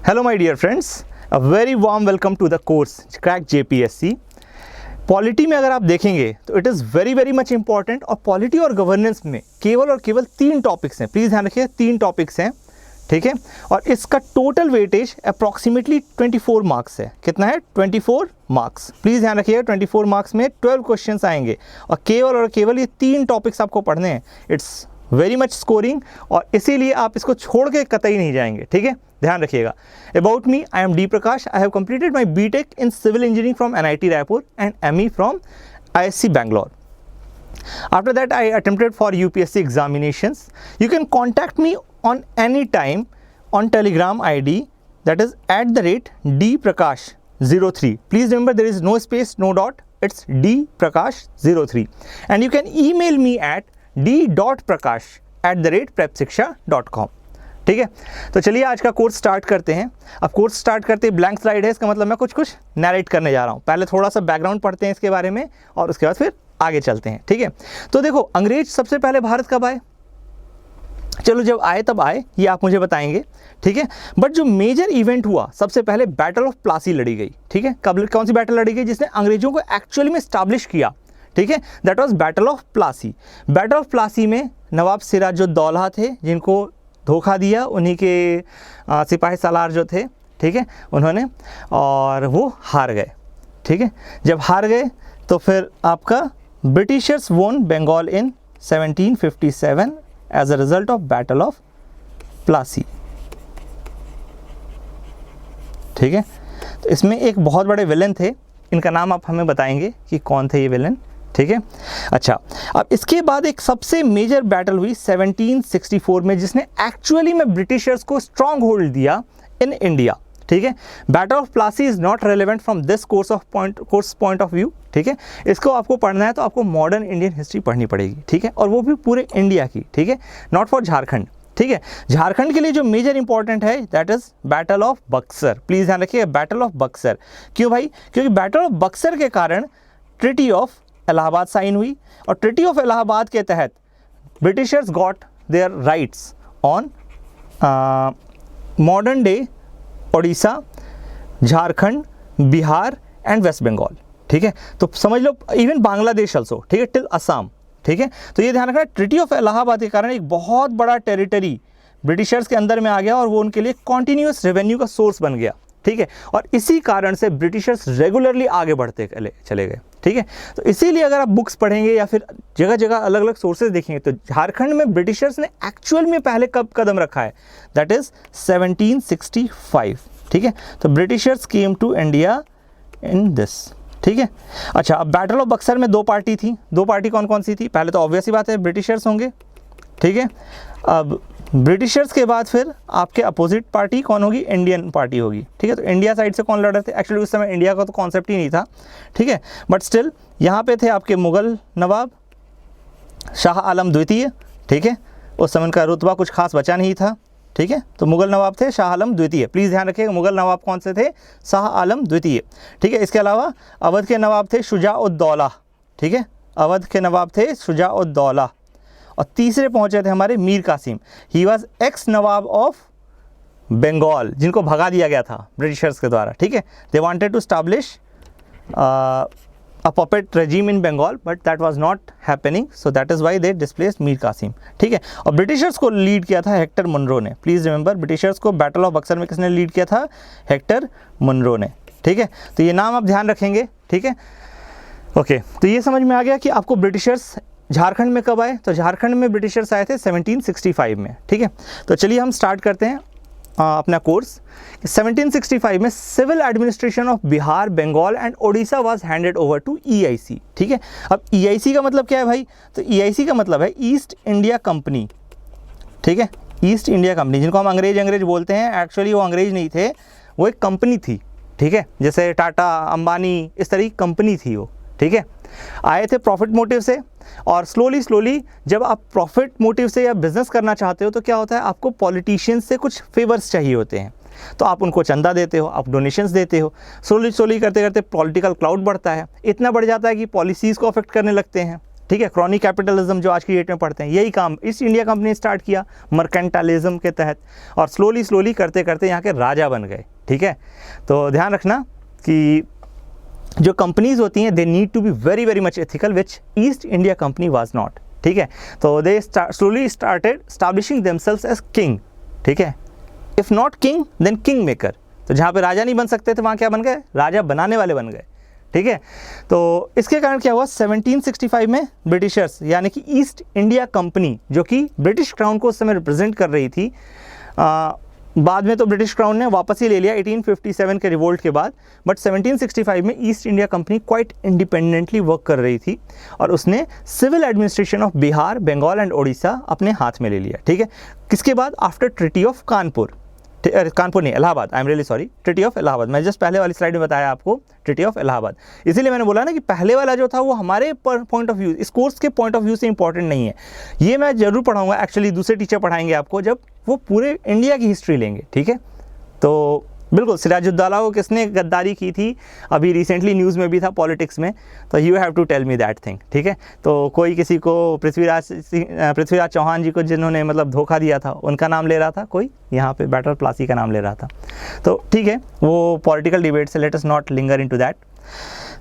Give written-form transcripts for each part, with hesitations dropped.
Hello my dear friends, a very warm welcome to the course Crack JPSC। Polity में अगर आप देखेंगे तो it is very much important और polity और गवर्नेंस में केवल और केवल 3 टॉपिक्स हैं। प्लीज़ ध्यान रखिए 3 टॉपिक्स हैं, ठीक है। और इसका टोटल वेटेज अप्रॉक्सीमेटली 24 मार्क्स है। कितना है? 24 मार्क्स। प्लीज़ ध्यान रखिएगा 24 मार्क्स में 12 क्वेश्चंस आएंगे और केवल ये 3 टॉपिक्स आपको पढ़ने हैं। इट्स वेरी मच स्कोरिंग और इसीलिए आप इसको छोड़ के कतई नहीं जाएंगे, ठीक है। ध्यान रखिएगा। About me, I am D Prakash. I have completed my B Tech in civil engineering from NIT Raipur and ME from ISC Bangalore. After that, I attempted for UPSC examinations. You can contact me on any time on Telegram ID, that is @dprakash03. Please remember there is no space, no dot. It's dprakash03. And you can email me at d.prakash@prepsiksha.com. ठीक है। तो चलिए आज का course start करते हैं। अब course start करते हैं, ब्लैंक स्लाइड है, इसका मतलब मैं कुछ नैरेट करने जा रहा हूँ। पहले थोड़ा सा बैकग्राउंड पढ़ते हैं इसके बारे में और उसके बाद फिर आगे चलते हैं, ठीक है। तो देखो, अंग्रेज सबसे पहले भारत कब आए? चलो जब आए तब आए, ये आप मुझे बताएंगे, ठीक है। बट जो मेजर इवेंट हुआ, सबसे पहले बैटल ऑफ प्लासी लड़ी गई, ठीक है। कब, कौन सी बैटल लड़ी गई जिसने अंग्रेजों को एक्चुअली में स्टैब्लिश किया, ठीक है। That was battle of Plassey. Battle of Plassey में नवाब सिराजुद्दौला थे, जिनको धोखा दिया उन्हीं के सिपाही सालार जो थे, ठीक है, उन्होंने, और वो हार गए, ठीक है। जब हार गए तो फिर आपका Britishers won Bengal in 1757 as a result of battle of Plassey, ठीक है। तो इसमें एक बहुत बड़े विलन थे, इनका नाम आप हमें बताएंगे कि कौन थे ये विलन, ठीक है। अच्छा, अब इसके बाद एक सबसे मेजर बैटल हुई 1764 में, जिसने एक्चुअली में ब्रिटिशर्स को स्ट्रॉन्ग होल्ड दिया इन इंडिया, ठीक है। Battle of Plassey is not relevant from this course point of view, ठीक है। इसको आपको पढ़ना है तो आपको मॉडर्न इंडियन हिस्ट्री पढ़नी पड़ेगी, ठीक है, और वो भी पूरे इंडिया की, ठीक है, नॉट फॉर झारखंड, ठीक है। झारखंड के लिए जो मेजर इंपॉर्टेंट है that is battle of Buxar. Please ध्यान रखिए, बैटल ऑफ बक्सर। क्यों भाई? क्योंकि बैटल ऑफ बक्सर के कारण ट्रिटी ऑफ इलाहाबाद साइन हुई और ट्रिटी ऑफ इलाहाबाद के तहत Britishers got their rights on modern day Orissa, Jharkhand, Bihar and West Bengal, ठीक है। तो समझ लो इवन बांग्लादेश ऑल्सो, ठीक है, टिल असम, ठीक है। तो ये ध्यान रखना, ट्रिटी ऑफ इलाहाबाद के कारण एक बहुत बड़ा टेरिटरी ब्रिटिशर्स के अंदर में आ गया और वो उनके लिए कॉन्टिन्यूस रेवेन्यू का सोर्स बन गया, ठीक है। और इसी कारण से ब्रिटिशर्स रेगुलरली आगे बढ़ते चले गए, ठीक है। तो इसीलिए अगर आप बुक्स पढ़ेंगे या फिर जगह जगह अलग अलग सोर्सेज देखेंगे तो झारखंड में ब्रिटिशर्स ने एक्चुअल में पहले कब कदम रखा है, दैट इज 1765, ठीक है। तो Britishers came to India in this, ठीक है। अच्छा, अब बैटल ऑफ बक्सर में 2 पार्टी थी। 2 पार्टी कौन कौन सी थी? पहले तो ऑब्वियस ही बात है ब्रिटिशर्स होंगे, ठीक है। अब ब्रिटिशर्स के बाद फिर आपके अपोजिट पार्टी कौन होगी? इंडियन पार्टी होगी, ठीक है। तो इंडिया साइड से कौन लड़ रहे थे? एक्चुअली उस समय इंडिया का तो कॉन्सेप्ट ही नहीं था, ठीक है। बट स्टिल यहाँ पे थे आपके मुगल नवाब शाह आलम द्वितीय, ठीक है। उस समय उनका रुतबा कुछ खास बचा नहीं था, ठीक है। तो मुगल नवाब थे शाह आलम द्वितीय। प्लीज़ ध्यान रखिएगा, मुगल नवाब कौन से थे? शाह आलम द्वितीय, ठीक है। इसके अलावा अवध के नवाब थे शुजा-उद-दौला, ठीक है। अवध के नवाब थे शुजा-उद-दौला। और तीसरे पहुंचे थे हमारे Mir Qasim. He was ex nawab of Bengal, जिनको भगा दिया गया था ब्रिटिशर्स के द्वारा, ठीक है। They wanted to establish a puppet regime in Bengal but that was not happening, so that is why they displaced Mir Qasim, ठीक है। और ब्रिटिशर्स को लीड किया था हेक्टर मुनरो ने। प्लीज़ रिमेंबर, ब्रिटिशर्स को बैटल ऑफ बक्सर में किसने लीड किया था? हेक्टर मुनरो ने, ठीक है। तो ये नाम आप ध्यान रखेंगे, ठीक है। ओके, तो ये समझ में आ गया कि आपको ब्रिटिशर्स झारखंड में कब आए। तो झारखंड में ब्रिटिशर्स आए थे 1765 में, ठीक है। तो चलिए हम स्टार्ट करते हैं अपना कोर्स। 1765 में civil administration of Bihar, Bengal and Odisha was handed over to EIC, ठीक है। अब EIC का मतलब क्या है भाई? तो EIC का मतलब है ईस्ट इंडिया कंपनी, ठीक है। ईस्ट इंडिया कंपनी, जिनको हम अंग्रेज बोलते हैं, एक्चुअली वो अंग्रेज नहीं थे, वो एक कंपनी थी, ठीक है। जैसे टाटा, अंबानी, इस तरह की कंपनी थी वो, ठीक है। आए थे प्रॉफिट मोटिव से और स्लोली जब आप प्रॉफिट मोटिव से या बिजनेस करना चाहते हो तो क्या होता है, आपको पॉलिटिशियंस से कुछ फेवर्स चाहिए होते हैं, तो आप उनको चंदा देते हो, आप डोनेशंस देते हो। स्लोली करते करते पॉलिटिकल क्लाउड बढ़ता है, इतना बढ़ जाता है कि पॉलिसीज़ को अफेक्ट करने लगते हैं, ठीक है, क्रॉनी कैपिटलिज्म जो आज की डेट में पढ़ते हैं, यही काम ईस्ट इंडिया कंपनी ने स्टार्ट किया मर्केंटालिज्म के तहत, और स्लोली करते करते यहाँ के राजा बन गए। ठीक है, तो ध्यान रखना कि जो कंपनीज होती हैं they need to be very very much ethical, which East India Company was not. ठीक है, तो they slowly started establishing themselves as king. ठीक है, if not king then king maker, तो जहाँ पे राजा नहीं बन सकते थे वहाँ क्या बन गए, राजा बनाने वाले बन गए। ठीक है, तो इसके कारण क्या हुआ, 1765 में ब्रिटिशर्स यानी कि ईस्ट इंडिया कंपनी जो कि ब्रिटिश क्राउन को उस समय रिप्रेजेंट कर रही थी, बाद में तो ब्रिटिश क्राउन ने वापस ही ले लिया 1857 के रिवोल्ट के बाद, बट 1765 में East India Company quite independently work कर रही थी और उसने civil administration of Bihar, Bengal and Odisha अपने हाथ में ले लिया। ठीक है, किसके बाद, after treaty of Kanpur, Kanpur नहीं, Allahabad, I am really sorry, treaty of Allahabad. मैं जस्ट पहले वाली स्लाइड में बताया आपको ट्रिटी ऑफ इलाहाबाद, इसीलिए मैंने बोला ना कि पहले वाला जो था वो हमारे पॉइंट ऑफ व्यू, इस कोर्स के पॉइंट ऑफ व्यू से इंपॉर्टेंट नहीं है। ये मैं जरूर पढ़ाऊंगा, एक्चुअली दूसरे टीचर पढ़ाएंगे आपको जब वो पूरे इंडिया की हिस्ट्री लेंगे। ठीक है, तो बिल्कुल सिराजुद्दौला को किसने गद्दारी की थी, अभी रिसेंटली न्यूज़ में भी था पॉलिटिक्स में, तो you have to tell me that thing. ठीक है, तो कोई किसी को पृथ्वीराज चौहान जी को जिन्होंने मतलब धोखा दिया था उनका नाम ले रहा था, कोई यहाँ पे बैटर प्लासी का नाम ले रहा था। तो ठीक है, वो पॉलिटिकल डिबेट से, let us not linger into that.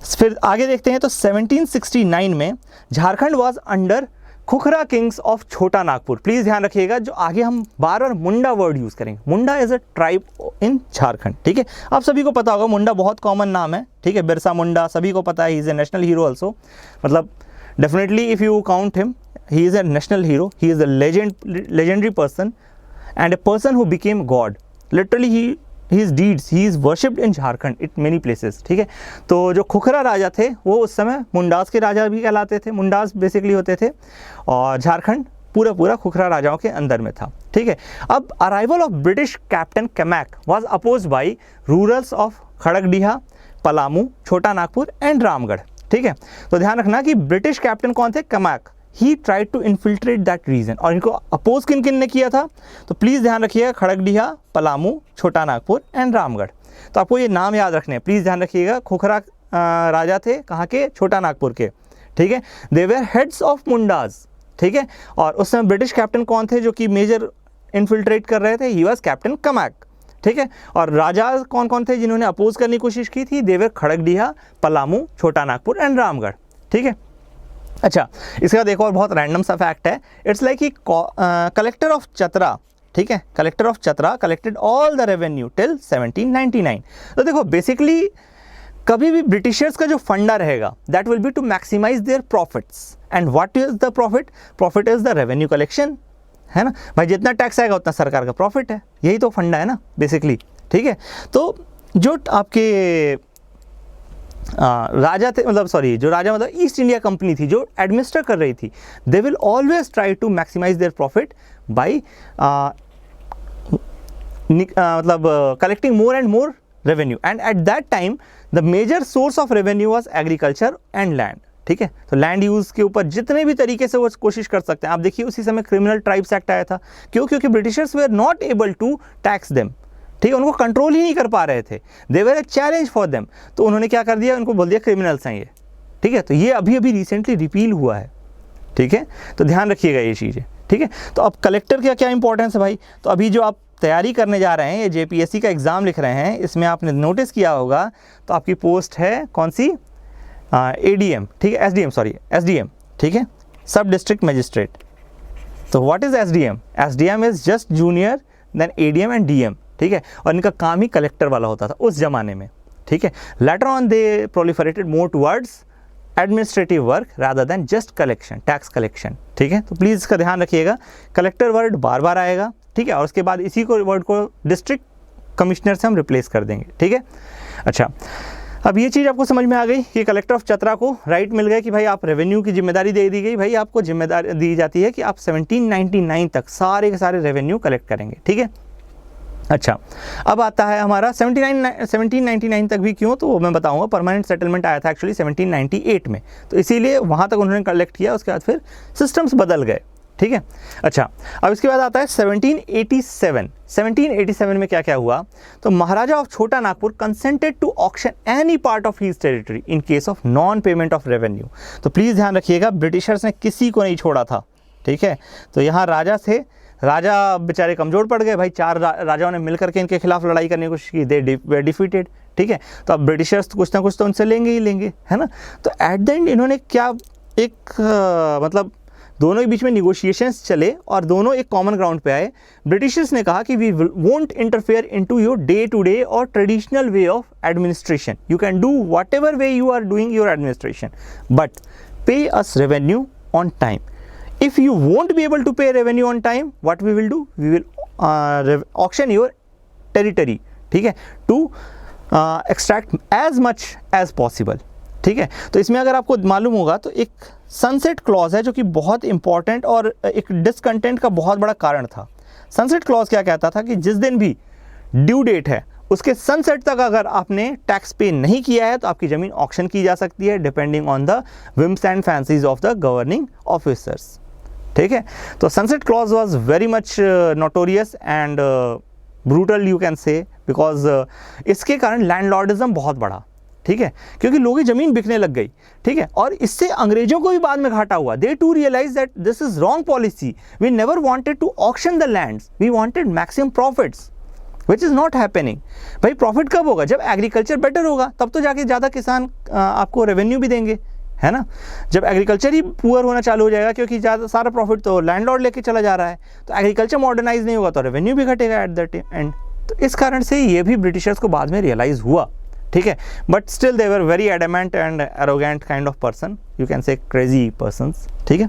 फिर आगे देखते हैं, तो 1769 में Jharkhand was under Khukhra kings of Chota Nagpur. Please ध्यान रखिएगा, जो आगे हम बार बार मुंडा वर्ड यूज़ करेंगे, Munda is a tribe in Jharkhand. ठीक है, आप सभी को पता होगा मुंडा बहुत कॉमन नाम है। ठीक है, बिरसा मुंडा सभी को पता है, he is a national hero also, मतलब definitely if you count him he is a national hero, he is a legendary person and a person who became god, literally his deeds he is worshipped in Jharkhand in many places। ठीक है, तो जो खुखरा राजा थे वो उस समय मुंडास के राजा भी कहलाते थे, मुंडास बेसिकली होते थे, और झारखंड पूरा खुखरा राजाओं के अंदर में था। ठीक है, अब arrival of British captain Camac was oppose by rurals of Kharagdiha, Palamu, Chota Nagpur and Ramgarh. ठीक है, तो ध्यान रखना कि ब्रिटिश कैप्टन कौन थे, Camac, he tried to infiltrate that region, और इनको अपोज किन किन ने किया था, तो प्लीज़ ध्यान रखिएगा, खड़गडीहा, पलामू, छोटा नागपुर एंड रामगढ़। तो आपको ये नाम याद रखने हैं, प्लीज़ ध्यान रखिएगा। खुखरा राजा थे कहाँ के, छोटा नागपुर के। ठीक है, they were heads of Mundas. ठीक है, और उस समय ब्रिटिश कैप्टन कौन थे जो कि मेजर इन्फिल्ट्रेट कर रहे थे, ही वॉज कैप्टन कैमैक। ठीक है, और राजा कौन कौन थे जिन्होंने अपोज करने की कोशिश की थी, they were खड़गडीहा, Palamu, Chota Nagpur and Ramgarh. ठीक है, अच्छा, इसका देखो और बहुत रैंडम सा फैक्ट है, इट्स लाइक कि कलेक्टर ऑफ चतरा, ठीक है, collector of Chatra collected all the revenue till 1799। तो देखो बेसिकली कभी भी ब्रिटिशर्स का जो फंडा रहेगा that will be to maximise their profits, and what is the profit, profit is the revenue collection, है ना भाई, जितना टैक्स आएगा उतना सरकार का प्रॉफिट है, यही तो फंडा है ना बेसिकली। ठीक है, तो जो आपके राजा थे, मतलब सॉरी, जो राजा मतलब ईस्ट इंडिया कंपनी थी जो एडमिनिस्टर कर रही थी, they will always try to maximise their profit by मतलब collecting more and more revenue, and at that time the major source of revenue was agriculture and land. ठीक है, तो land use के ऊपर जितने भी तरीके से वो कोशिश कर सकते हैं। आप देखिए उसी समय क्रिमिनल ट्राइब्स एक्ट आया था, क्यों, क्योंकि Britishers were not able to tax them. ठीक है, उनको कंट्रोल ही नहीं कर पा रहे थे, दे were a challenge for them, तो उन्होंने क्या कर दिया, उनको बोल दिया क्रिमिनल्स हैं ये। ठीक है, तो ये अभी अभी रिसेंटली रिपील हुआ है। ठीक है, तो ध्यान रखिएगा ये चीज़ें। ठीक है, तो अब कलेक्टर का क्या इंपॉर्टेंस है भाई, तो अभी जो आप तैयारी करने जा रहे हैं, ये जेपीएससी का एग्ज़ाम लिख रहे हैं, इसमें आपने नोटिस किया होगा तो आपकी पोस्ट है कौन सी, एडीएम। ठीक है, एसडीएम, सॉरी एसडीएम। ठीक है, सब डिस्ट्रिक्ट मजिस्ट्रेट। तो what is SDM, SDM is just junior than ADM and DM. ठीक है, और इनका काम ही कलेक्टर वाला होता था उस जमाने में। ठीक है, later on they proliferated more towards administrative work rather than just collection, tax collection. ठीक है, तो प्लीज़ इसका ध्यान रखिएगा, कलेक्टर वर्ड बार बार आएगा। ठीक है, और उसके बाद इसी को वर्ड को डिस्ट्रिक्ट कमिश्नर से हम रिप्लेस कर देंगे। ठीक है, अच्छा, अब ये चीज़ आपको समझ में आ गई कि कलेक्टर ऑफ चतरा को राइट मिल गए कि भाई आप रेवेन्यू की जिम्मेदारी दे दी गई, भाई आपको जिम्मेदारी दी जाती है कि आप 1799 तक सारे के सारे रेवेन्यू कलेक्ट करेंगे। ठीक है, अच्छा, अब आता है हमारा 1799 तक भी क्यों, तो वो मैं बताऊंगा। परमानेंट सेटलमेंट आया था एक्चुअली 1798 में, तो इसीलिए वहाँ तक उन्होंने कलेक्ट किया, उसके बाद फिर सिस्टम्स बदल गए। ठीक है। अच्छा, अब इसके बाद आता है 1787। 1787 में क्या क्या हुआ, तो Maharaja of Chota Nagpur consented to auction any part of his territory in case of non payment of revenue. तो प्लीज़ ध्यान रखिएगा, ब्रिटिशर्स ने किसी को नहीं छोड़ा था, ठीक है। तो यहाँ राजा थे, राजा बेचारे कमज़ोर पड़ गए भाई, 4 राजाओं ने मिलकर के इनके खिलाफ लड़ाई करने की कोशिश की, दे वे डिफीटेड, ठीक है। तो अब ब्रिटिशर्स कुछ ना कुछ तो उनसे लेंगे ही लेंगे, है ना। तो एट द एंड इन्होंने क्या एक मतलब दोनों के बीच में निगोशिएशंस चले और दोनों एक कॉमन ग्राउंड पे आए। ब्रिटिशर्स ने कहा कि we won't interfere into your day to day और traditional way of administration, you can do whatever way you are doing your administration, but pay us revenue on time. If you won't be able to pay revenue on time, what we will do? We will auction your territory, ठीक है, to extract as much as possible, ठीक है। तो इसमें अगर आपको मालूम होगा तो एक सनसेट क्लॉज है जो कि बहुत इंपॉर्टेंट और एक डिसकंटेंट का बहुत बड़ा कारण था। सनसेट क्लॉज क्या कहता था कि जिस दिन भी ड्यू डेट है उसके सनसेट तक अगर आपने टैक्स पे नहीं किया है तो आपकी ज़मीन ऑक्शन की जा सकती है, depending on the whims and fancies of the governing officers, ठीक है। तो sunset clause was very much notorious and brutal you can say, because इसके कारण लैंडलॉर्डिज्म बहुत बढ़ा, ठीक है, क्योंकि लोगों की ज़मीन बिकने लग गई, ठीक है। और इससे अंग्रेजों को भी बाद में घाटा हुआ। They too realise that this is wrong policy, we never wanted to auction the lands, we wanted maximum profits which is not happening. भाई प्रॉफिट कब होगा, जब एग्रीकल्चर बेटर होगा, तब तो जाके ज़्यादा किसान आपको रेवेन्यू भी देंगे, है ना। जब एग्रीकल्चर ही पुअर होना चालू हो जाएगा क्योंकि ज़्यादा सारा प्रॉफिट तो लैंडलॉर्ड लेके चला जा रहा है, तो एग्रीकल्चर मॉडर्नाइज नहीं होगा तो रेवेन्यू भी घटेगा एट द एंड। तो इस कारण से ये भी ब्रिटिशर्स को बाद में रियलाइज़ हुआ, ठीक है। But still they were very adamant and arrogant kind of person, you can से क्रेजी पर्सन्स, ठीक है।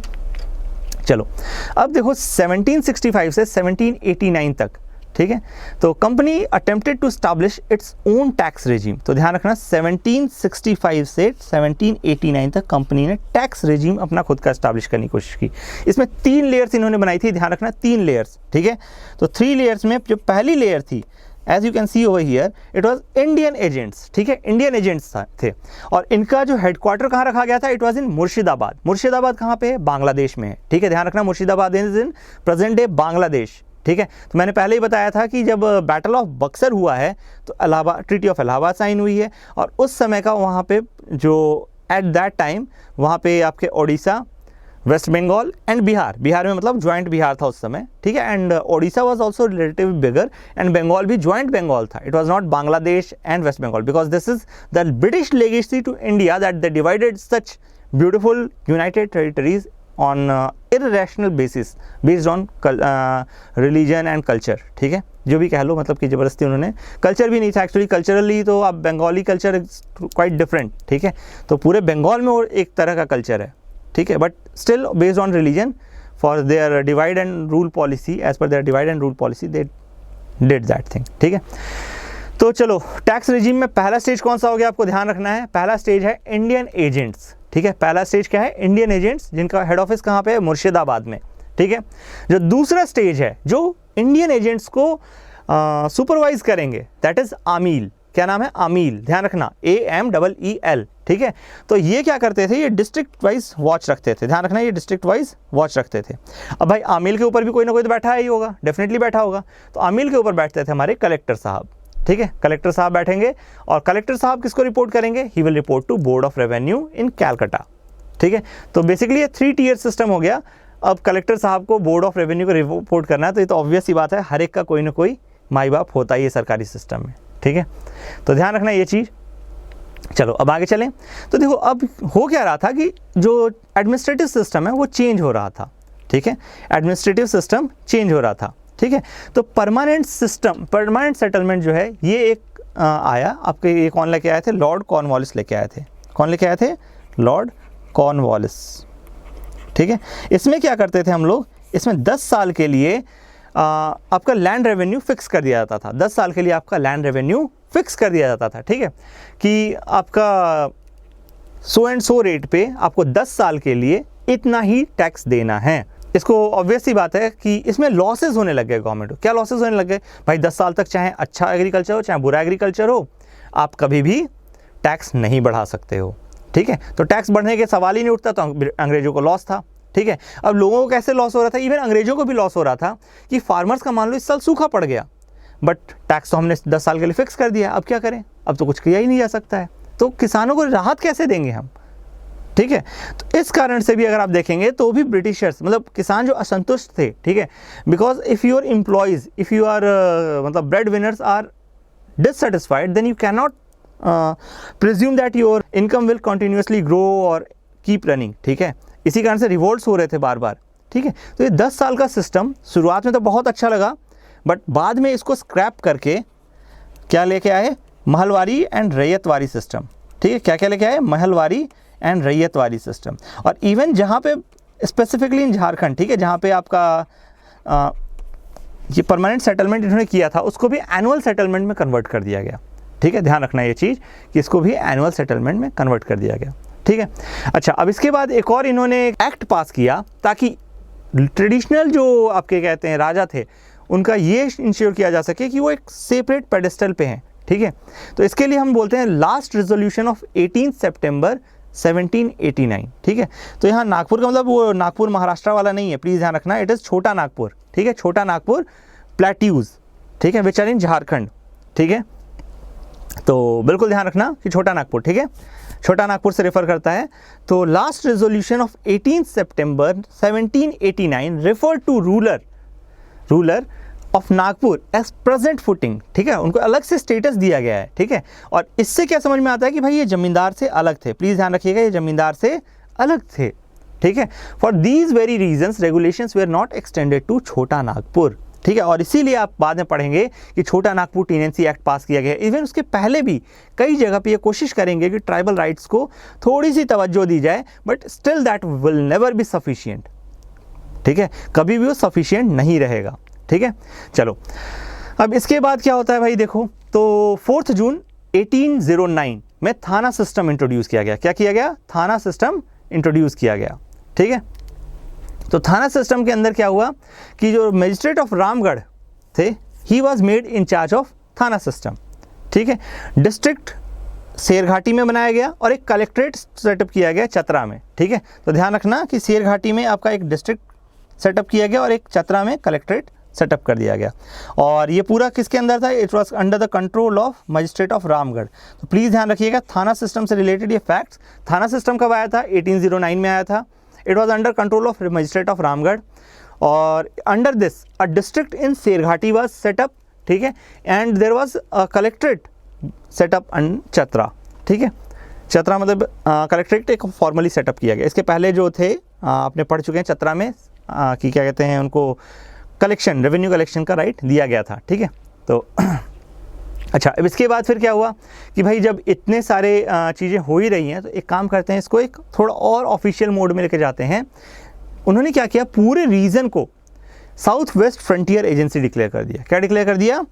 चलो अब देखो 1765 से 1789 तक, ठीक है। तो company attempted to establish its own tax regime. तो ध्यान रखना 1765 से 1789 तक कंपनी ने टैक्स रेजिम अपना खुद का स्टैब्लिश करने की कोशिश की। इसमें 3 लेयर्स इन्होंने बनाई थी, ध्यान रखना 3 लेयर्स, ठीक है। तो 3 लेयर्स में जो पहली लेयर थी, as you can see over here, it was Indian agents, ठीक है, इंडियन एजेंट्स थे। और इनका जो हेडक्वार्टर कहाँ रखा गया था, it was in Murshidabad. Murshidabad कहाँ पे है, बांग्लादेश में है, ठीक है। ध्यान रखना Murshidabad is in present day Bangladesh, ठीक है। तो मैंने पहले ही बताया था कि जब बैटल ऑफ बक्सर हुआ है तो Allahabad, treaty of Allahabad sign हुई है, और उस समय का वहाँ पे जो एट दैट टाइम वहाँ पे आपके ओडिशा, वेस्ट बंगाल एंड बिहार, बिहार में मतलब ज्वाइंट बिहार था उस समय, ठीक है। And Odisha was also relative bigger and Bengal भी ज्वाइंट बंगाल था। It was not Bangladesh and West Bengal, because this is the British legacy to India that they divided such beautiful united territories on irrational basis based on religion and culture, ठीक है। जो भी कह लो, मतलब कि ज़बरदस्ती उन्होंने, कल्चर भी नहीं था एक्चुअली, कल्चरली तो अब बंगाली कल्चर क्वाइट डिफरेंट, ठीक है। तो पूरे बंगाल में और एक तरह का कल्चर है, ठीक है, but still based on religion for their divide and rule policy, as per their divide and rule policy they did that thing, ठीक है। तो चलो टैक्स रेजिम में पहला स्टेज कौन सा हो गया, आपको ध्यान रखना है। पहला स्टेज है इंडियन एजेंट्स, ठीक है। पहला स्टेज क्या है, इंडियन एजेंट्स, जिनका हेड ऑफिस कहाँ पे है, मुर्शिदाबाद में, ठीक है। जो दूसरा स्टेज है जो इंडियन एजेंट्स को सुपरवाइज करेंगे, दैट इज आमील। क्या नाम है, आमील, ध्यान रखना, AMEEL, ठीक है। तो ये क्या करते थे, ये डिस्ट्रिक्ट वाइज वॉच रखते थे, ध्यान रखना, ये डिस्ट्रिक्ट वाइज वॉच रखते थे। अब भाई आमील के ऊपर भी कोई ना कोई तो बैठा ही होगा, डेफिनेटली बैठा होगा। तो आमील के ऊपर बैठते थे हमारे कलेक्टर साहब, ठीक है। कलेक्टर साहब बैठेंगे और कलेक्टर साहब किसको रिपोर्ट करेंगे, he will report to board of revenue in Calcutta, ठीक है। तो बेसिकली ये 3 टियर सिस्टम हो गया। अब कलेक्टर साहब को बोर्ड ऑफ रेवेन्यू को रिपोर्ट करना है, तो ये तो ऑब्वियस ही बात है, हर एक का कोई ना कोई माई बाप होता ही है सरकारी सिस्टम में, ठीक है। तो ध्यान रखना ये चीज़। चलो अब आगे चलें। तो देखो अब हो क्या रहा था कि जो एडमिनिस्ट्रेटिव सिस्टम है वो चेंज हो रहा था, ठीक है। एडमिनिस्ट्रेटिव सिस्टम चेंज हो रहा था, ठीक है। तो परमानेंट सिस्टम, परमानेंट सेटलमेंट जो है ये एक आया आपके, ये कौन लेके आए थे, लॉर्ड कॉर्नवालिस लेके आए थे। कौन लेके आए थे, लॉर्ड कॉर्नवालिस, ठीक है। इसमें क्या करते थे हम लोग, इसमें 10 साल के लिए आपका लैंड रेवेन्यू फिक्स कर दिया जाता था। 10 साल के लिए आपका लैंड रेवेन्यू फिक्स कर दिया जाता था, ठीक है, कि आपका सो एंड सो रेट पे आपको 10 साल के लिए इतना ही टैक्स देना है। इसको ऑब्वियस ही बात है कि इसमें लॉसेस होने लग गए गवर्नमेंट को। क्या लॉसेस होने लग गए भाई, 10 साल तक चाहे अच्छा एग्रीकल्चर हो चाहे बुरा एग्रीकल्चर हो, आप कभी भी टैक्स नहीं बढ़ा सकते हो, ठीक है। तो टैक्स बढ़ने के सवाल ही नहीं उठता, तो अंग्रेजों को लॉस था, ठीक है। अब लोगों को कैसे लॉस हो रहा था, इवन अंग्रेजों को भी लॉस हो रहा था कि फार्मर्स का मान लो इस साल सूखा पड़ गया, बट टैक्स तो हमने 10 साल के लिए फिक्स कर दिया, अब क्या करें, अब तो कुछ किया ही नहीं जा सकता है, तो किसानों को राहत कैसे देंगे हम, ठीक है। तो इस कारण से भी अगर आप देखेंगे तो भी ब्रिटिशर्स मतलब किसान जो असंतुष्ट थे, ठीक है, because if your employees if you are मतलब bread winners are dissatisfied then you can not presume that your income will continuously grow और कीप रनिंग, ठीक है। इसी कारण से रिवोल्ट्स हो रहे थे बार बार, ठीक है। तो ये 10 साल का सिस्टम शुरुआत में तो बहुत अच्छा लगा, बट बाद में इसको स्क्रैप करके क्या लेके आए, महलवारी एंड रैयतवारी सिस्टम, ठीक है। क्या क्या लेके आए, महलवारी एंड रैयतवारी सिस्टम। और इवन जहाँ पे स्पेसिफिकली इन झारखंड, ठीक है, जहाँ पे आपका ये परमानेंट सेटलमेंट इन्होंने किया था उसको भी एनुअल सेटलमेंट में कन्वर्ट कर दिया गया, ठीक है। ध्यान रखना ये चीज़ कि इसको भी एनुअल सेटलमेंट में कन्वर्ट कर दिया गया, ठीक है। अच्छा, अब इसके बाद एक और इन्होंने एक्ट पास किया ताकि ट्रेडिशनल जो आपके कहते हैं राजा थे उनका ये इंश्योर किया जा सके कि वो एक सेपरेट पेडेस्टल पे हैं, ठीक है। तो इसके लिए हम बोलते हैं लास्ट रेजोल्यूशन ऑफ 18 सितंबर 1789, ठीक है। तो यहाँ नागपुर का मतलब वो नागपुर महाराष्ट्र वाला नहीं है, प्लीज़ ध्यान रखना, इट इज़ छोटा नागपुर, ठीक है, छोटा नागपुर प्लेट्यूज, ठीक है, विच आर इन झारखंड, ठीक है। तो बिल्कुल ध्यान रखना कि छोटा नागपुर, ठीक है, छोटा नागपुर से रेफर करता है। तो last resolution of 18 September 1789 refer to ruler of Nagpur as present footing, ठीक है, उनको अलग से स्टेटस दिया गया है, ठीक है। और इससे क्या समझ में आता है कि भाई ये जमींदार से अलग थे, प्लीज़ ध्यान रखिएगा, ये जमींदार से अलग थे, ठीक है। For these very reasons regulations were not extended to Chota Nagpur, ठीक है। और इसीलिए आप बाद में पढ़ेंगे कि छोटा नागपुर टीनेंसी एक्ट पास किया गया। इवन उसके पहले भी कई जगह पे ये कोशिश करेंगे कि ट्राइबल राइट्स को थोड़ी सी तवज्जो दी जाए, but still that will never be sufficient, ठीक है, कभी भी वो सफिशिएंट नहीं रहेगा, ठीक है। चलो, अब इसके बाद क्या होता है भाई, देखो, तो 4 जून 1809 में थाना सिस्टम इंट्रोड्यूस किया गया। क्या किया गया, थाना सिस्टम इंट्रोड्यूस किया गया, ठीक है। तो थाना सिस्टम के अंदर क्या हुआ कि जो मजिस्ट्रेट ऑफ रामगढ़ थे he was made in charge of थाना सिस्टम, ठीक है। डिस्ट्रिक्ट शेरघाटी में बनाया गया और एक कलेक्ट्रेट सेटअप किया गया चतरा में, ठीक है। तो ध्यान रखना कि शेरघाटी में आपका एक डिस्ट्रिक्ट सेटअप किया गया और एक चतरा में कलेक्ट्रेट सेटअप कर दिया गया। और ये पूरा किसके अंदर था, it was under the control of magistrate of Ramgarh. तो प्लीज़ ध्यान रखिएगा थाना सिस्टम से रिलेटेड ये फैक्ट्स। थाना सिस्टम कब आया था, 1809 में आया था। It was under control of magistrate of Ramgarh और under this a district in Sherghati was set up, ठीक है, and there was a collectorate set up in Chatra, ठीक है। चतरा मतलब कलेक्ट्रेट एक फॉर्मली सेटअप किया गया। इसके पहले जो थे आपने पढ़ चुके हैं चतरा में कि क्या कहते हैं उनको, कलेक्शन, रेवेन्यू कलेक्शन का राइट दिया गया था, ठीक है। तो अच्छा, अब इसके बाद फिर क्या हुआ कि भाई जब इतने सारे चीज़ें हो ही रही हैं तो एक काम करते हैं, इसको एक थोड़ा और ऑफिशियल मोड में लेके जाते हैं। उन्होंने क्या किया, पूरे रीजन को south west frontier agency declare कर दिया। क्या डिक्लेयर कर दिया,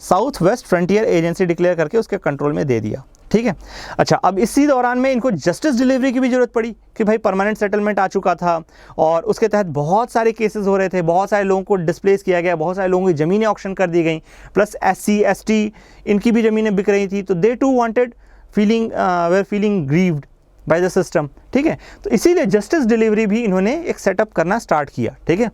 south west frontier agency declare करके उसके कंट्रोल में दे दिया, ठीक है। अच्छा, अब इसी दौरान में इनको जस्टिस डिलीवरी की भी जरूरत पड़ी कि भाई परमानेंट सेटलमेंट आ चुका था और उसके तहत बहुत सारे केसेस हो रहे थे, बहुत सारे लोगों को डिस्प्लेस किया गया, बहुत सारे लोगों की ज़मीनें ऑक्शन कर दी गई, प्लस SC ST इनकी भी ज़मीनें बिक रही थी। तो they too wanted feeling grieved by the system, ठीक है। तो इसीलिए जस्टिस डिलीवरी भी इन्होंने एक सेटअप करना स्टार्ट किया, ठीक है।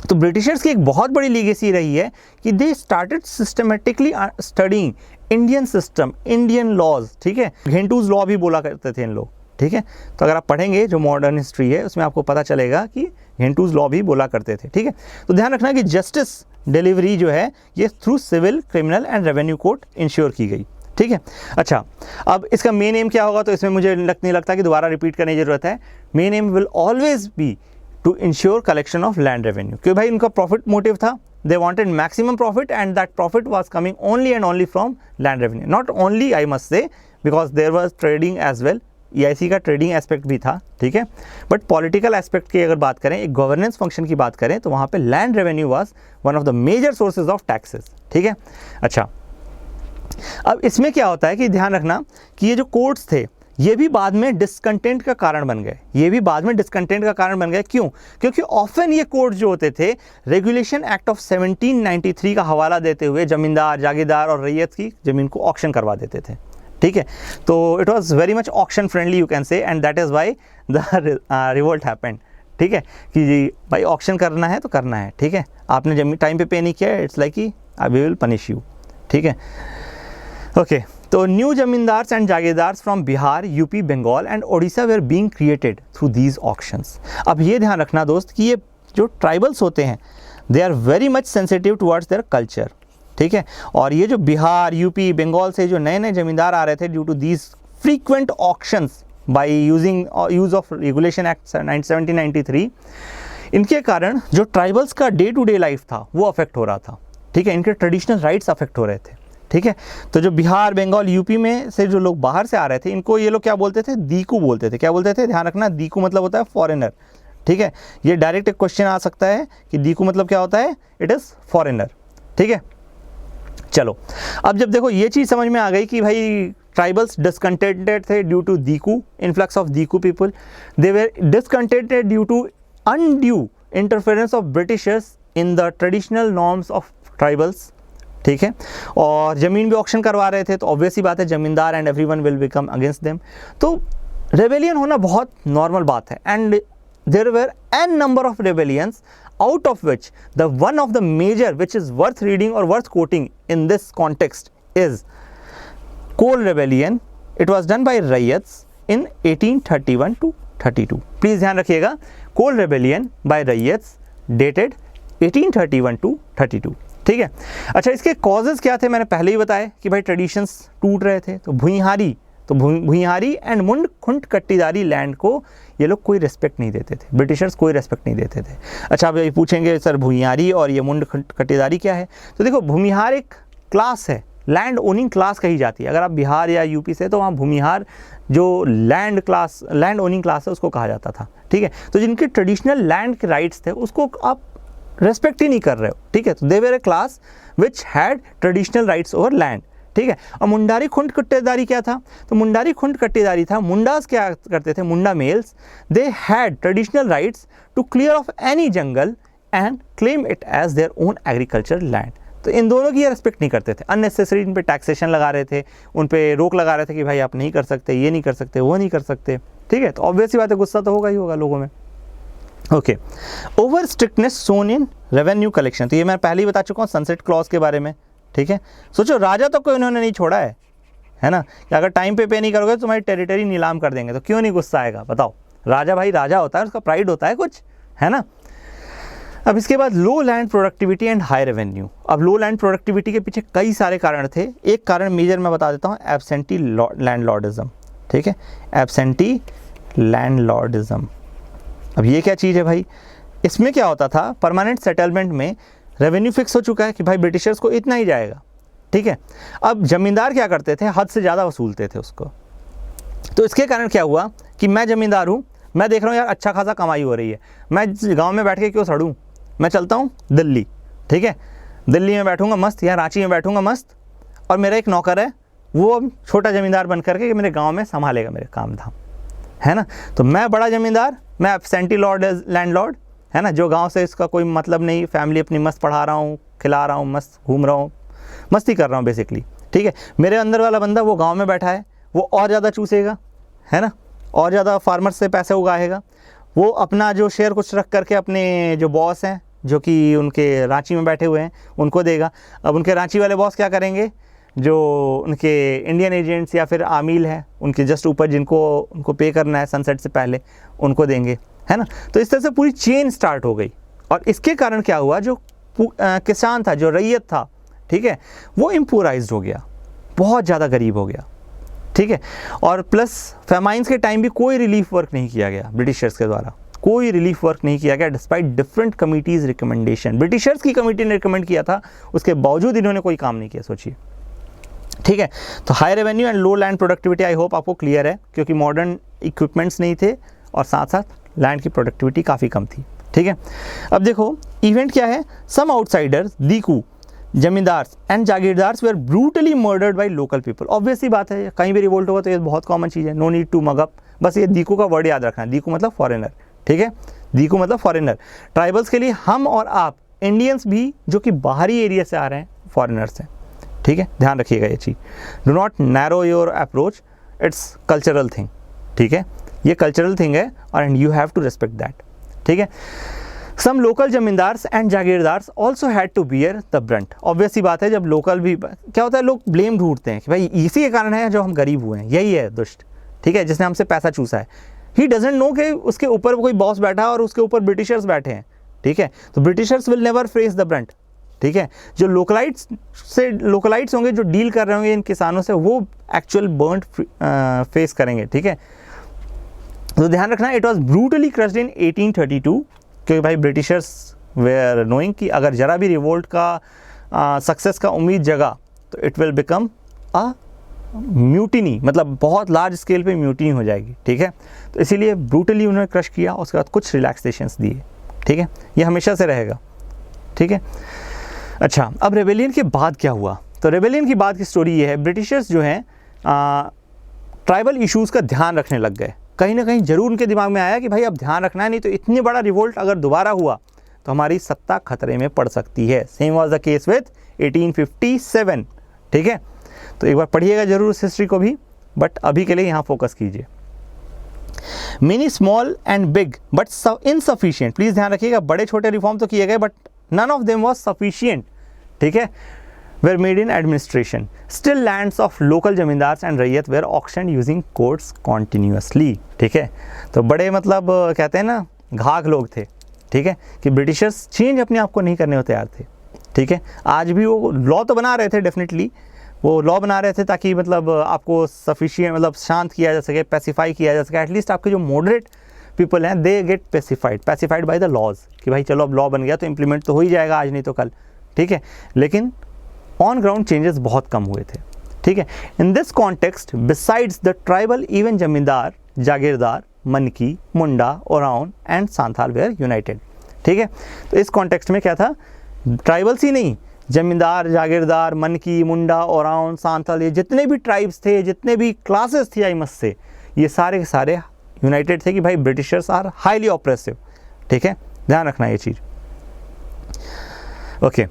तो ब्रिटिशर्स की एक बहुत बड़ी लीगेसी रही है कि they started systematically studying Indian system, Indian laws, ठीक है। घेंटूज लॉ भी बोला करते थे इन लोग, ठीक है। तो अगर आप पढ़ेंगे जो मॉडर्न हिस्ट्री है उसमें आपको पता चलेगा कि घेंटूज लॉ भी बोला करते थे, ठीक है। तो ध्यान रखना कि जस्टिस डिलीवरी जो है ये through civil, criminal and revenue court ensure की गई, ठीक है। अच्छा, अब इसका मेन एम क्या होगा, तो इसमें मुझे नहीं लगता कि दोबारा रिपीट करने की जरूरत है। Main aim will always be to ensure collection of land revenue, क्योंकि भाई उनका प्रॉफिट मोटिव था, they wanted maximum profit and that profit was coming only and only from land revenue, not only I must say because there was trading as well, EIC का trading aspect भी था, ठीक है। But political aspect की अगर बात करें, एक गवर्नेंस फंक्शन की बात करें, तो वहाँ पे land revenue was one of the major sources of taxes, ठीक है। अच्छा, अब इसमें क्या होता है कि ध्यान रखना कि ये जो कोर्ट्स थे ये भी बाद में डिसकंटेंट का कारण बन गए, क्यों, क्योंकि ऑफन ये कोर्ट जो होते थे रेगुलेशन एक्ट ऑफ 1793 का हवाला देते हुए जमींदार, जागीरदार और रैयत की जमीन को ऑक्शन करवा देते थे, ठीक है। तो it was very much auction friendly you can से, and that is why the revolt happened, ठीक है, कि जी भाई ऑक्शन करना है तो करना है, ठीक है, आपने जब टाइम पे पे नहीं किया, इट्स लाइक कि आई विल पनिश यू, ठीक है। ओके, तो new zamindars and jagirdars from Bihar, UP, Bengal and Odisha were being created through these auctions. अब ये ध्यान रखना दोस्त कि ये जो ट्राइबल्स होते हैं they are very much sensitive towards their culture, ठीक है। और ये जो बिहार, यूपी, बंगाल से जो नए नए जमींदार आ रहे थे due to these frequent auctions by use of regulation act 1793, इनके कारण जो ट्राइबल्स का डे टू डे लाइफ था वो अफेक्ट हो रहा था, ठीक है, इनके ट्रेडिशनल राइट्स अफेक्ट हो रहे थे, ठीक है। तो जो बिहार, बंगाल, यूपी में से जो लोग बाहर से आ रहे थे, इनको ये लोग क्या बोलते थे, दीकू बोलते थे। क्या बोलते थे, ध्यान रखना, दीकू मतलब होता है फॉरेनर, ठीक है। ये डायरेक्ट एक क्वेश्चन आ सकता है कि दीकू मतलब क्या होता है, इट इज़ फॉरेनर, ठीक है। चलो, अब जब देखो ये चीज़ समझ में आ गई कि भाई ट्राइबल्स डिसकंटेंटेड थे due to diku, influx of diku people, they were discontented due to undue interference of britishers in the traditional norms of tribals, ठीक है। और ज़मीन भी ऑक्शन करवा रहे थे, तो ऑब्वियस ही बात है zamindar and everyone will become against them. तो रेबेलियन होना बहुत नॉर्मल बात है, and there were an number of rebellions, out of which the one of the major which is worth reading or worth quoting in this context is Kol Rebellion. It was done by Rayats in 1831 to 32. Please ध्यान रखिएगा, Kol Rebellion by Rayats dated 1831 to 32, ठीक है। अच्छा, इसके causes क्या थे, मैंने पहले ही बताया कि भाई ट्रेडिशंस टूट रहे थे, तो भुइंहारी एंड मुंड खुंट कट्टीदारी लैंड को ये लोग कोई रिस्पेक्ट नहीं देते थे, ब्रिटिशर्स कोई रिस्पेक्ट नहीं देते थे। अच्छा, अब ये पूछेंगे सर भुइंहारी और ये मुंड खुंट कट्टीदारी क्या है, तो देखो भूमिहार एक क्लास है, लैंड ओनिंग क्लास कही जाती है। अगर आप बिहार या यूपी से, तो वहाँ भूमिहार जो लैंड ओनिंग क्लास है उसको कहा जाता था, ठीक है। तो जिनके ट्रेडिशनल लैंड के राइट्स थे उसको आप रेस्पेक्ट ही नहीं कर रहे हो, ठीक है। तो they were a class which had traditional rights over land, ठीक है। और मुंडारी खुंट कट्टीदारी क्या था, तो मुंडारी खुंट कट्टीदारी था, मुंडास क्या करते थे, Munda males, they had traditional rights to clear off any jungle and claim it as their own agriculture land. तो इन दोनों की रेस्पेक्ट नहीं करते थे, अननेसेसरी इन पे टैक्सेशन लगा रहे थे, उन पे रोक लगा रहे थे कि भाई आप नहीं कर सकते, ये नहीं कर सकते, वो नहीं कर सकते, ठीक है। तो ऑब्वियस ही बात है, गुस्सा तो होगा ही होगा लोगों में। Okay, over strictness shown in revenue collection, तो ये मैं पहले ही बता चुका हूँ सनसेट क्लॉज के बारे में, ठीक है। सोचो, राजा तो कोई उन्होंने नहीं छोड़ा है ना, कि अगर टाइम पे नहीं करोगे तो तुम्हारी टेरिटरी नीलाम कर देंगे, तो क्यों नहीं गुस्सा आएगा, बताओ। राजा भाई राजा होता है, उसका प्राइड होता है कुछ, है ना। अब इसके बाद लो land productivity and high revenue. अब लो लैंड प्रोडक्टिविटी के पीछे कई सारे कारण थे, एक कारण मेजर मैं बता देता हूँ, एब्सेंटी लैंडलॉर्डिज्म, ठीक है, एब्सेंटी लैंडलॉर्डिज्म। अब ये क्या चीज़ है भाई, इसमें क्या होता था, परमानेंट सेटलमेंट में रेवेन्यू फिक्स हो चुका है कि भाई ब्रिटिशर्स को इतना ही जाएगा, ठीक है। अब जमींदार क्या करते थे, हद से ज़्यादा वसूलते थे उसको। तो इसके कारण क्या हुआ कि मैं ज़मींदार हूँ, मैं देख रहा हूँ यार अच्छा खासा कमाई हो रही है, मैं गांव में बैठ के क्यों सड़ूँ, मैं चलता हूँ दिल्ली, ठीक है, दिल्ली में बैठूँगा मस्त या रांची में बैठूँगा मस्त, और मेरा एक नौकर है वो छोटा ज़मींदार बन करके कि मेरे गाँव में संभालेगा मेरे काम धाम, है ना। तो मैं बड़ा ज़मींदार, मैं एब्सेंटी लैंडलॉर्ड, है ना, जो गांव से इसका कोई मतलब नहीं, फैमिली अपनी मस्त पढ़ा रहा हूँ, खिला रहा हूँ, मस्त घूम रहा हूँ, मस्ती कर रहा हूँ बेसिकली, ठीक है। मेरे अंदर वाला बंदा वो गांव में बैठा है, वो और ज़्यादा चूसेगा, है ना, और ज़्यादा फार्मर्स से पैसे उगाएगा, वो अपना जो शेयर कुछ रख करके अपने जो बॉस हैं जो कि उनके रांची में बैठे हुए हैं उनको देगा। अब उनके रांची वाले बॉस क्या करेंगे, जो उनके इंडियन एजेंट्स या फिर आमिल हैं उनके जस्ट ऊपर जिनको उनको पे करना है सनसेट से पहले, उनको देंगे, है ना। तो इस तरह से पूरी चेन स्टार्ट हो गई, और इसके कारण क्या हुआ, जो किसान था, जो रैयत था, ठीक है, वो इम्पोराइज्ड हो गया, बहुत ज़्यादा गरीब हो गया, ठीक है। और प्लस फेमाइंस के टाइम भी कोई रिलीफ वर्क नहीं किया गया ब्रिटिशर्स के द्वारा, कोई रिलीफ वर्क नहीं किया गया despite different committees recommendation. Britishers की कमेटी ने रिकमेंड किया था, उसके बावजूद इन्होंने कोई काम नहीं किया, सोचिए, ठीक है। तो high revenue and low land productivity, I hope आपको क्लियर है, क्योंकि मॉडर्न इक्विपमेंट्स नहीं थे और साथ साथ लैंड की प्रोडक्टिविटी काफ़ी कम थी, ठीक है। अब देखो इवेंट क्या है, some outsiders, diku, zamindars and jagirdars were brutally murdered by local people. Obviously बात है, कहीं भी रिवोल्ट होगा तो ये बहुत कॉमन चीज़ है, no need to mug up, बस ये दीकू का वर्ड याद रखना, दीकू मतलब फॉरेनर, ठीक है, दीकू मतलब फॉरेनर। ट्राइबल्स के लिए हम और आप इंडियंस भी जो कि बाहरी एरिया से आ रहे हैं फॉरेनर्स हैं, ठीक है, ध्यान रखिएगा ये चीज़। Do not narrow your approach, it's cultural thing, ठीक है, ये कल्चरल थिंग है और and you have to respect that, ठीक है। Some local zamindars and jagirdars also had to bear the brunt. Obvious सी बात है, जब लोकल भी क्या होता है, लोग ब्लेम ढूंढते हैं कि भाई इसी के कारण है जो हम गरीब हुए हैं, यही है दुष्ट, ठीक है, जिसने हमसे पैसा चूसा है। ही डजंट नो कि उसके ऊपर कोई बॉस बैठा है और उसके ऊपर ब्रिटिशर्स बैठे हैं, ठीक है। तो Britishers will never face the Brunt, ठीक है। जो लोकलाइट्स होंगे, जो डील कर रहे होंगे इन किसानों से, वो एक्चुअल बर्न फेस करेंगे, ठीक है। तो ध्यान रखना, इट वॉज ब्रूटली क्रश्ड इन 1832, क्योंकि भाई ब्रिटिशर्स वेयर नोइंग कि अगर जरा भी रिवोल्ट का सक्सेस का उम्मीद जगा तो it will become a mutiny, मतलब बहुत लार्ज स्केल पे म्यूटिनी हो जाएगी, ठीक है। तो इसीलिए ब्रूटली उन्होंने क्रश किया, उसके बाद कुछ रिलैक्सेशंस दिए, ठीक है। ये हमेशा से रहेगा, ठीक है। अच्छा, अब रेबेलियन के बाद क्या हुआ? तो रेबेलियन की बाद की स्टोरी ये है, ब्रिटिशर्स जो हैं ट्राइबल इश्यूज़ का ध्यान रखने लग गए। कहीं ना कहीं ज़रूर उनके दिमाग में आया कि भाई अब ध्यान रखना है, नहीं तो इतनी बड़ा रिवोल्ट अगर दोबारा हुआ तो हमारी सत्ता खतरे में पड़ सकती है। Same was the case with 1857, ठीक है। तो एक बार पढ़िएगा जरूर इस हिस्ट्री को भी, बट अभी के लिए यहाँ फोकस कीजिए। Many small and big but insufficient, please ध्यान रखिएगा, बड़े छोटे रिफॉर्म तो किए गए but none of them was sufficient, ठीक है, were made in administration. Still lands of local zamindars and रैयत were auctioned using courts continuously, ठीक है। तो बड़े मतलब कहते हैं ना घाघ लोग थे, ठीक है, कि ब्रिटिशर्स चेंज अपने आप को नहीं करने को तैयार थे, ठीक है। आज भी वो लॉ तो बना रहे थे, डेफिनेटली वो लॉ बना रहे थे ताकि मतलब आपको सफिशिएंट मतलब शांत किया जा सके, पैसिफाई किया जा सके। एटलीस्ट आपके जो मॉडरेट पीपल हैं they get pacified by the laws, कि भाई चलो अब लॉ बन गया तो इम्प्लीमेंट तो हो ही जाएगा आज नहीं तो कल, ठीक है। लेकिन ऑन ग्राउंड चेंजेस बहुत कम हुए थे, ठीक है। In this context besides the tribal even जमींदार, जागीरदार, मनकी, मुंडा, ओराउन एंड सांथाल वेयर यूनाइटेड, ठीक है। तो इस कॉन्टेक्स्ट में क्या था, ट्राइबल्स ही नहीं, जमींदार, जागीरदार, मनकी, मुंडा, ओराउन, सांथाल, ये जितने भी ट्राइब्स थे, जितने भी क्लासेस थी आईमस से, ये सारे के सारे यूनाइटेड थे कि भाई ब्रिटिशर्स आर हाईली ऑप्रेसिव, ठीक है, ध्यान रखना ये चीज़। ओके,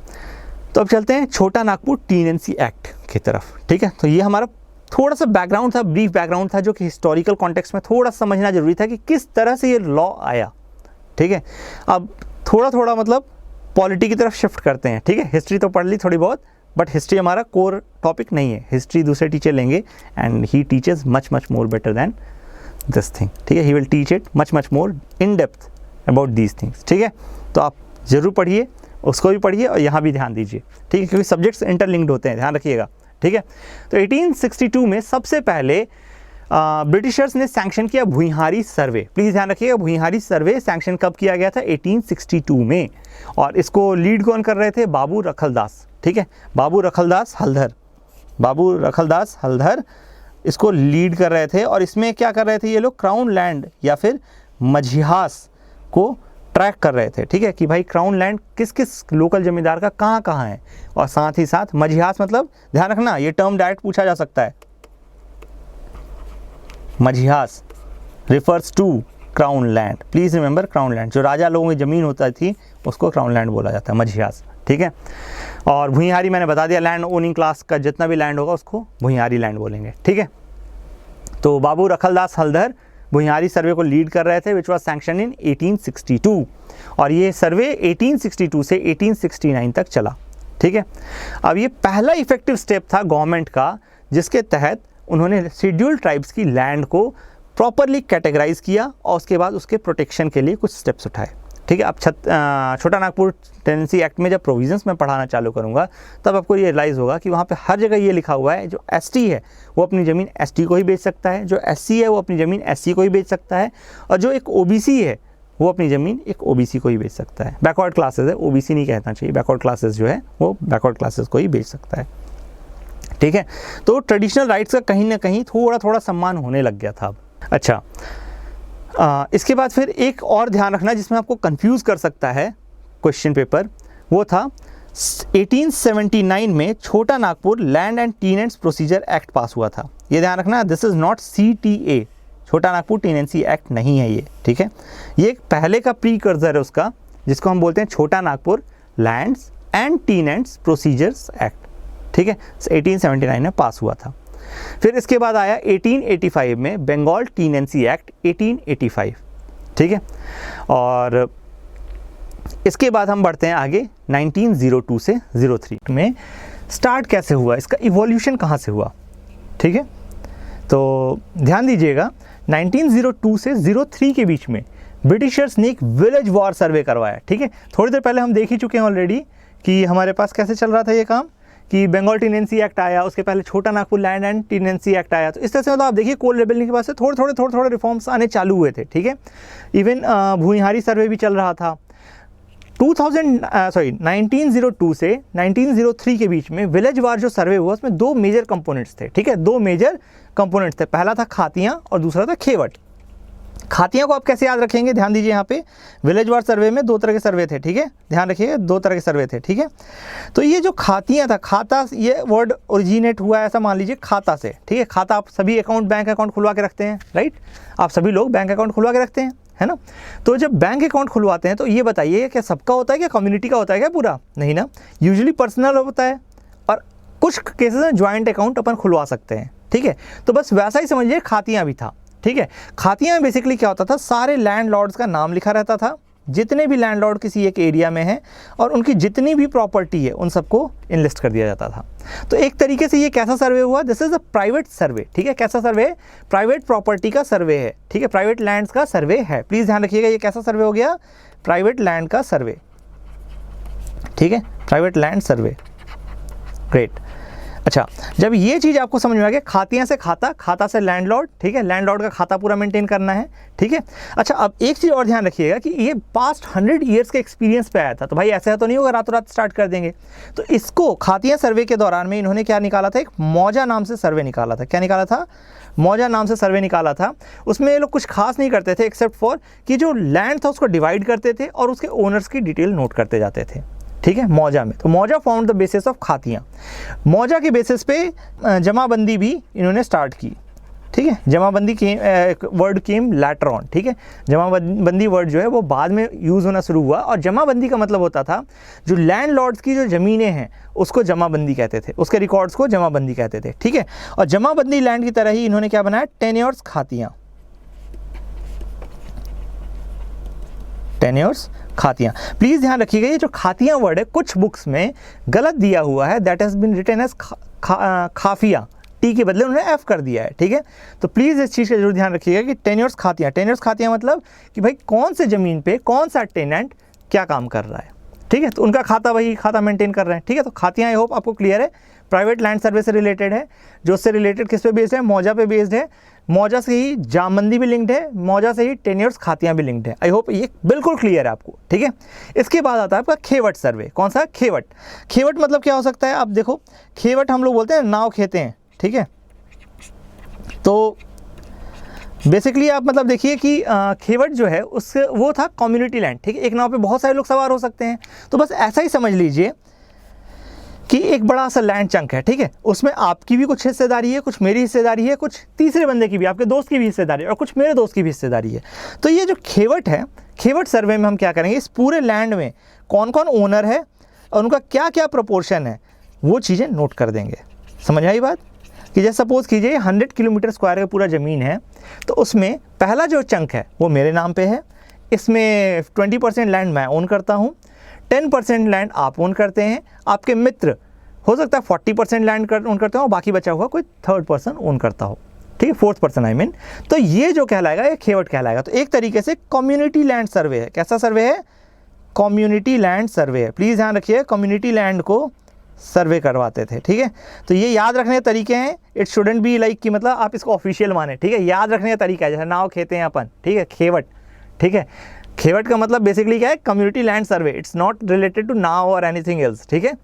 तो अब चलते हैं छोटा नागपुर टीनेंसी एक्ट की तरफ, ठीक है। तो ये हमारा थोड़ा सा बैकग्राउंड था, ब्रीफ बैकग्राउंड था, जो कि हिस्टोरिकल कॉन्टेक्स्ट में थोड़ा समझना जरूरी था कि किस तरह से ये लॉ आया, ठीक है। अब थोड़ा थोड़ा मतलब पॉलिटी की तरफ शिफ्ट करते हैं, ठीक है। हिस्ट्री तो पढ़ ली थोड़ी बहुत, बट हिस्ट्री हमारा कोर टॉपिक नहीं है, हिस्ट्री दूसरे टीचर लेंगे and he teaches much more better than this thing, ठीक है। He will teach it much more in depth about these things, ठीक है। तो आप ज़रूर पढ़िए, उसको भी पढ़िए और यहाँ भी ध्यान दीजिए, ठीक है, क्योंकि सब्जेक्ट्स इंटरलिंक्ड होते हैं, ध्यान रखिएगा, ठीक है। तो 1862 में सबसे पहले ब्रिटिशर्स ने सैंक्शन किया भुइहारी सर्वे। प्लीज़ ध्यान रखिएगा, भुइहारी सर्वे सैंक्शन कब किया गया था? 1862 में। और इसको लीड कौन कर रहे थे? बाबू रखलदास, ठीक है, बाबू रखलदास हल्दर इसको लीड कर रहे थे। और इसमें क्या कर रहे थे ये लोग? क्राउन लैंड या फिर मझिहास को ट्रैक कर रहे थे, ठीक है, कि भाई क्राउन लैंड किस किस लोकल जमींदार का कहाँ कहाँ है। और साथ ही साथ मझिहास मतलब, ध्यान रखना ये टर्म डायरेक्ट पूछा जा सकता है, majhihas refers to crown land, please remember crown land, जो राजा लोगों की जमीन होता थी उसको क्राउन लैंड बोला जाता है, मझिहास, ठीक है। और भुइहारी मैंने बता दिया, लैंड ओनिंग क्लास का जितना भी लैंड होगा उसको भुइहारी लैंड बोलेंगे, ठीक है। तो बाबू रखलदास हल्दर भुइहारी सर्वे को लीड कर रहे थे, विच वॉज सैंक्शन इन 1862। और ये सर्वे 1862 से 1869 तक चला, ठीक है। अब ये पहला इफेक्टिव स्टेप था गवर्नमेंट का, जिसके तहत उन्होंने शेड्यूल्ड ट्राइब्स की लैंड को प्रॉपरली कैटेगराइज किया और उसके बाद उसके प्रोटेक्शन के लिए कुछ स्टेप्स उठाए, ठीक है। अब छोटा नागपुर टेनेंसी एक्ट में जब प्रोविजंस में पढ़ाना चालू करूँगा तब आपको ये रियलाइज़ होगा कि वहाँ पे हर जगह ये लिखा हुआ है, जो एसटी है वो अपनी ज़मीन एसटी को ही बेच सकता है, जो एससी है वो अपनी ज़मीन एससी को ही बेच सकता है, और जो एक ओबीसी है वो अपनी ज़मीन एक ओबीसी को ही बेच सकता है। बैकवर्ड क्लासेस है, ओबीसी नहीं कहना चाहिए, बैकवर्ड क्लासेस जो है वो बैकवर्ड क्लासेस को ही बेच सकता है, ठीक है। तो ट्रेडिशनल राइट्स का कहीं ना कहीं थोड़ा थोड़ा सम्मान होने लग गया था अब। अच्छा, इसके बाद फिर एक और ध्यान रखना जिसमें आपको कंफ्यूज कर सकता है क्वेश्चन पेपर, वो था 1879 में छोटा Nagpur land and tenants procedure act पास हुआ था। ये ध्यान रखना, दिस इज़ नॉट CTA, छोटा नागपुर टीनेंसी एक्ट नहीं है ये, ठीक है। ये एक पहले का प्रीकर्सर है उसका, जिसको हम बोलते हैं छोटा Nagpur lands and tenants procedures act, ठीक है, 1879 में पास हुआ था। फिर इसके बाद आया 1885 में बंगाल टीनेंसी एक्ट 1885, ठीक है। और इसके बाद हम बढ़ते हैं आगे 1902 से 03 में स्टार्ट कैसे हुआ, इसका इवोल्यूशन कहाँ से हुआ, ठीक है। तो ध्यान दीजिएगा 1902 से 03 के बीच में ब्रिटिशर्स ने एक विलेज वॉर सर्वे करवाया, ठीक है। थोड़ी देर पहले हम देख ही चुके हैं ऑलरेडी कि हमारे पास कैसे चल रहा था ये काम, कि बंगाल टीनेंसी एक्ट आया, उसके पहले छोटा Nagpur land and tenancy act आया। तो इस तरह से मतलब आप देखिए कोल रेबेलियन के पास से थोड़े थोड़े रिफॉर्म्स आने चालू हुए थे, ठीक है। इवन भूमिहारी सर्वे भी चल रहा था। 1902 से 1903 के बीच में विलेज वार जो सर्वे हुआ उसमें दो मेजर कंपोनेंट्स थे, ठीक है। दो मेजर कंपोनेंट्स थे, पहला था खातियाँ और दूसरा था खेवट। खातियाँ को आप कैसे याद रखेंगे, ध्यान दीजिए यहाँ पे विलेज वार सर्वे में दो तरह के सर्वे थे, ठीक है, ध्यान रखिएगा, दो तरह के सर्वे थे, ठीक है। तो ये जो खातियाँ था, खाता ये वर्ड ओरिजिनेट हुआ है ऐसा मान लीजिए खाता से, ठीक है। खाता आप सभी अकाउंट बैंक अकाउंट खुलवा के रखते हैं, राइट, आप सभी लोग बैंक अकाउंट खुलवा के रखते हैं, है ना। तो जब बैंक अकाउंट खुलवाते हैं तो ये बताइए क्या सबका होता है, क्या कम्युनिटी का होता है क्या पूरा, नहीं ना, यूजुअली पर्सनल होता है और कुछ केसेस में ज्वाइंट अकाउंट अपन खुलवा सकते हैं, ठीक है। तो बस वैसा ही समझिए खातियाँ भी था, ठीक है। खातियाँ में बेसिकली क्या होता था, सारे लैंडलॉर्ड्स का नाम लिखा रहता था, जितने भी लैंडलॉर्ड किसी एक एरिया में हैं और उनकी जितनी भी प्रॉपर्टी है उन सबको इनलिस्ट कर दिया जाता था। तो एक तरीके से ये कैसा सर्वे हुआ, दिस इज अ प्राइवेट सर्वे, ठीक है। कैसा सर्वे, प्राइवेट प्रॉपर्टी का सर्वे है, ठीक है, प्राइवेट लैंड्स का सर्वे है। प्लीज़ ध्यान रखिएगा ये कैसा सर्वे हो गया, प्राइवेट लैंड का सर्वे, ठीक है, प्राइवेट लैंड सर्वे, ग्रेट। अच्छा, जब ये चीज़ आपको समझ में आ गया, खातियाँ से खाता, खाता से लैंडलॉर्ड, ठीक है, लैंडलॉर्ड का खाता पूरा मेंटेन करना है, ठीक है। अच्छा, अब एक चीज़ और ध्यान रखिएगा कि ये पास्ट 100 ईयर्स के एक्सपीरियंस पे आया था, तो भाई ऐसा तो नहीं होगा रातों रात स्टार्ट कर देंगे। तो इसको खातियाँ सर्वे के दौरान में इन्होंने क्या निकाला था, एक मौजा नाम से सर्वे निकाला था। क्या निकाला था, मौजा नाम से सर्वे निकाला था। उसमें ये लोग कुछ खास नहीं करते थे एक्सेप्ट फॉर कि जो लैंड था उसको डिवाइड करते थे और उसके ओनर्स की डिटेल नोट करते जाते थे, ठीक है, मौजा में। तो मौजा फॉर्म द बेसिस ऑफ खातियाँ। मौजा के बेसिस पे जमाबंदी भी इन्होंने स्टार्ट की, ठीक है। जमाबंदी के वर्ड केम लैटर ऑन, ठीक है। जमाबंदी वर्ड जो है वो बाद में यूज़ होना शुरू हुआ और जमाबंदी का मतलब होता था जो लैंडलॉर्ड्स की जो ज़मीनें हैं उसको जमाबंदी कहते थे, उसके रिकॉर्ड्स को जमाबंदी कहते थे, ठीक है। और जमाबंदी लैंड की तरह ही इन्होंने क्या बनाया, टेन्योर्स खातियाँ, टेन्योर्स खातियाँ। प्लीज़ ध्यान रखिएगा ये जो खातियाँ वर्ड है कुछ बुक्स में गलत दिया हुआ है, that has been written as khafia, T के बदले उन्होंने एफ कर दिया है, ठीक है। तो प्लीज़ इस चीज़ का जरूर ध्यान रखिएगा कि टेन्योर्स खातियाँ, टेन्योर्स खातियाँ मतलब कि भाई कौन से ज़मीन पे कौन सा टेनेंट क्या काम कर रहा है, ठीक है। तो उनका खाता वही खाता मेंटेन कर रहे हैं, ठीक है। तो खातियाँ आई होप आपको क्लियर है, प्राइवेट लैंड सर्वे से रिलेटेड है, जो उससे रिलेटेड किस पे बेस्ड है, मौजा पे बेस्ड है। मौजा से ही जामबंदी भी लिंक्ड है, मौजा से ही टेन्योर्स खातियाँ भी लिंक्ड है। आई होप ये बिल्कुल क्लियर है आपको, ठीक है। इसके बाद आता है आपका खेवट सर्वे। कौन सा, खेवट। खेवट मतलब क्या हो सकता है, आप देखो खेवट हम लोग बोलते हैं नाव खेते हैं, ठीक है। तो बेसिकली आप मतलब देखिए कि खेवट जो है उससे वो था कम्युनिटी लैंड, ठीक है। एक नाव पे बहुत सारे लोग सवार हो सकते हैं, तो बस ऐसा ही समझ लीजिए कि एक बड़ा सा लैंड चंक है, ठीक है। उसमें आपकी भी कुछ हिस्सेदारी है, कुछ मेरी हिस्सेदारी है, कुछ तीसरे बंदे की भी, आपके दोस्त की भी हिस्सेदारी है और कुछ मेरे दोस्त की भी हिस्सेदारी है। तो ये जो खेवट है, खेवट सर्वे में हम क्या करेंगे, इस पूरे लैंड में कौन कौन ओनर है और उनका क्या क्या प्रोपोर्शन है वो चीज़ें नोट कर देंगे। समझ आई बात, कि जैसे सपोज कीजिए 100 किलोमीटर स्क्वायर का पूरा ज़मीन है, तो उसमें पहला जो चंक है वो मेरे नाम पे है, इसमें 20% लैंड मैं ओन करता हूँ, 10% लैंड आप ओन करते हैं, आपके मित्र हो सकता है 40% लैंड ओन करते हो, बाकी बचा हुआ कोई थर्ड पर्सन ओन करता हो, ठीक है, फोर्थ पर्सन आई मीन। तो ये जो कहलाएगा ये खेवट कहलाएगा। तो एक तरीके से कम्युनिटी लैंड सर्वे है। कैसा सर्वे है, कम्युनिटी लैंड सर्वे है। प्लीज़ ध्यान रखिए कम्युनिटी लैंड को सर्वे करवाते थे, ठीक है। तो ये याद रखने के तरीके हैं, इट शुडेंट बी लाइक कि मतलब आप इसको ऑफिशियल माने, ठीक है। याद रखने का तरीका है, जैसे नाव खेते हैं अपन, ठीक है, खेवट, ठीक है। खेवट का मतलब बेसिकली क्या है, community land survey, it's not related to now और एनीथिंग एल्स, ठीक है।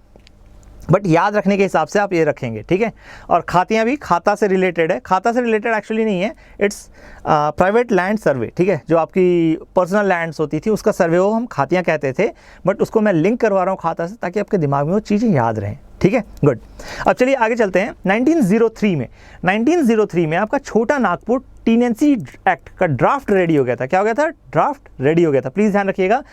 बट याद रखने के हिसाब से आप ये रखेंगे, ठीक है। और खातियाँ भी खाता से रिलेटेड है, खाता से रिलेटेड एक्चुअली नहीं है, इट्स प्राइवेट लैंड सर्वे, ठीक है। जो आपकी पर्सनल लैंड्स होती थी उसका सर्वे वो हम खातियाँ कहते थे, बट उसको मैं लिंक करवा रहा हूँ खाता से ताकि आपके दिमाग में वो चीज़ें याद रहें, ठीक है, गुड। अब चलिए आगे चलते हैं 1903 में। 1903 में आपका छोटा नागपुर टीनेंसी एक्ट का ड्राफ्ट रेडी हो गया था। क्या हो गया था, ड्राफ्ट रेडी हो गया था। प्लीज़ ध्यान रखिएगा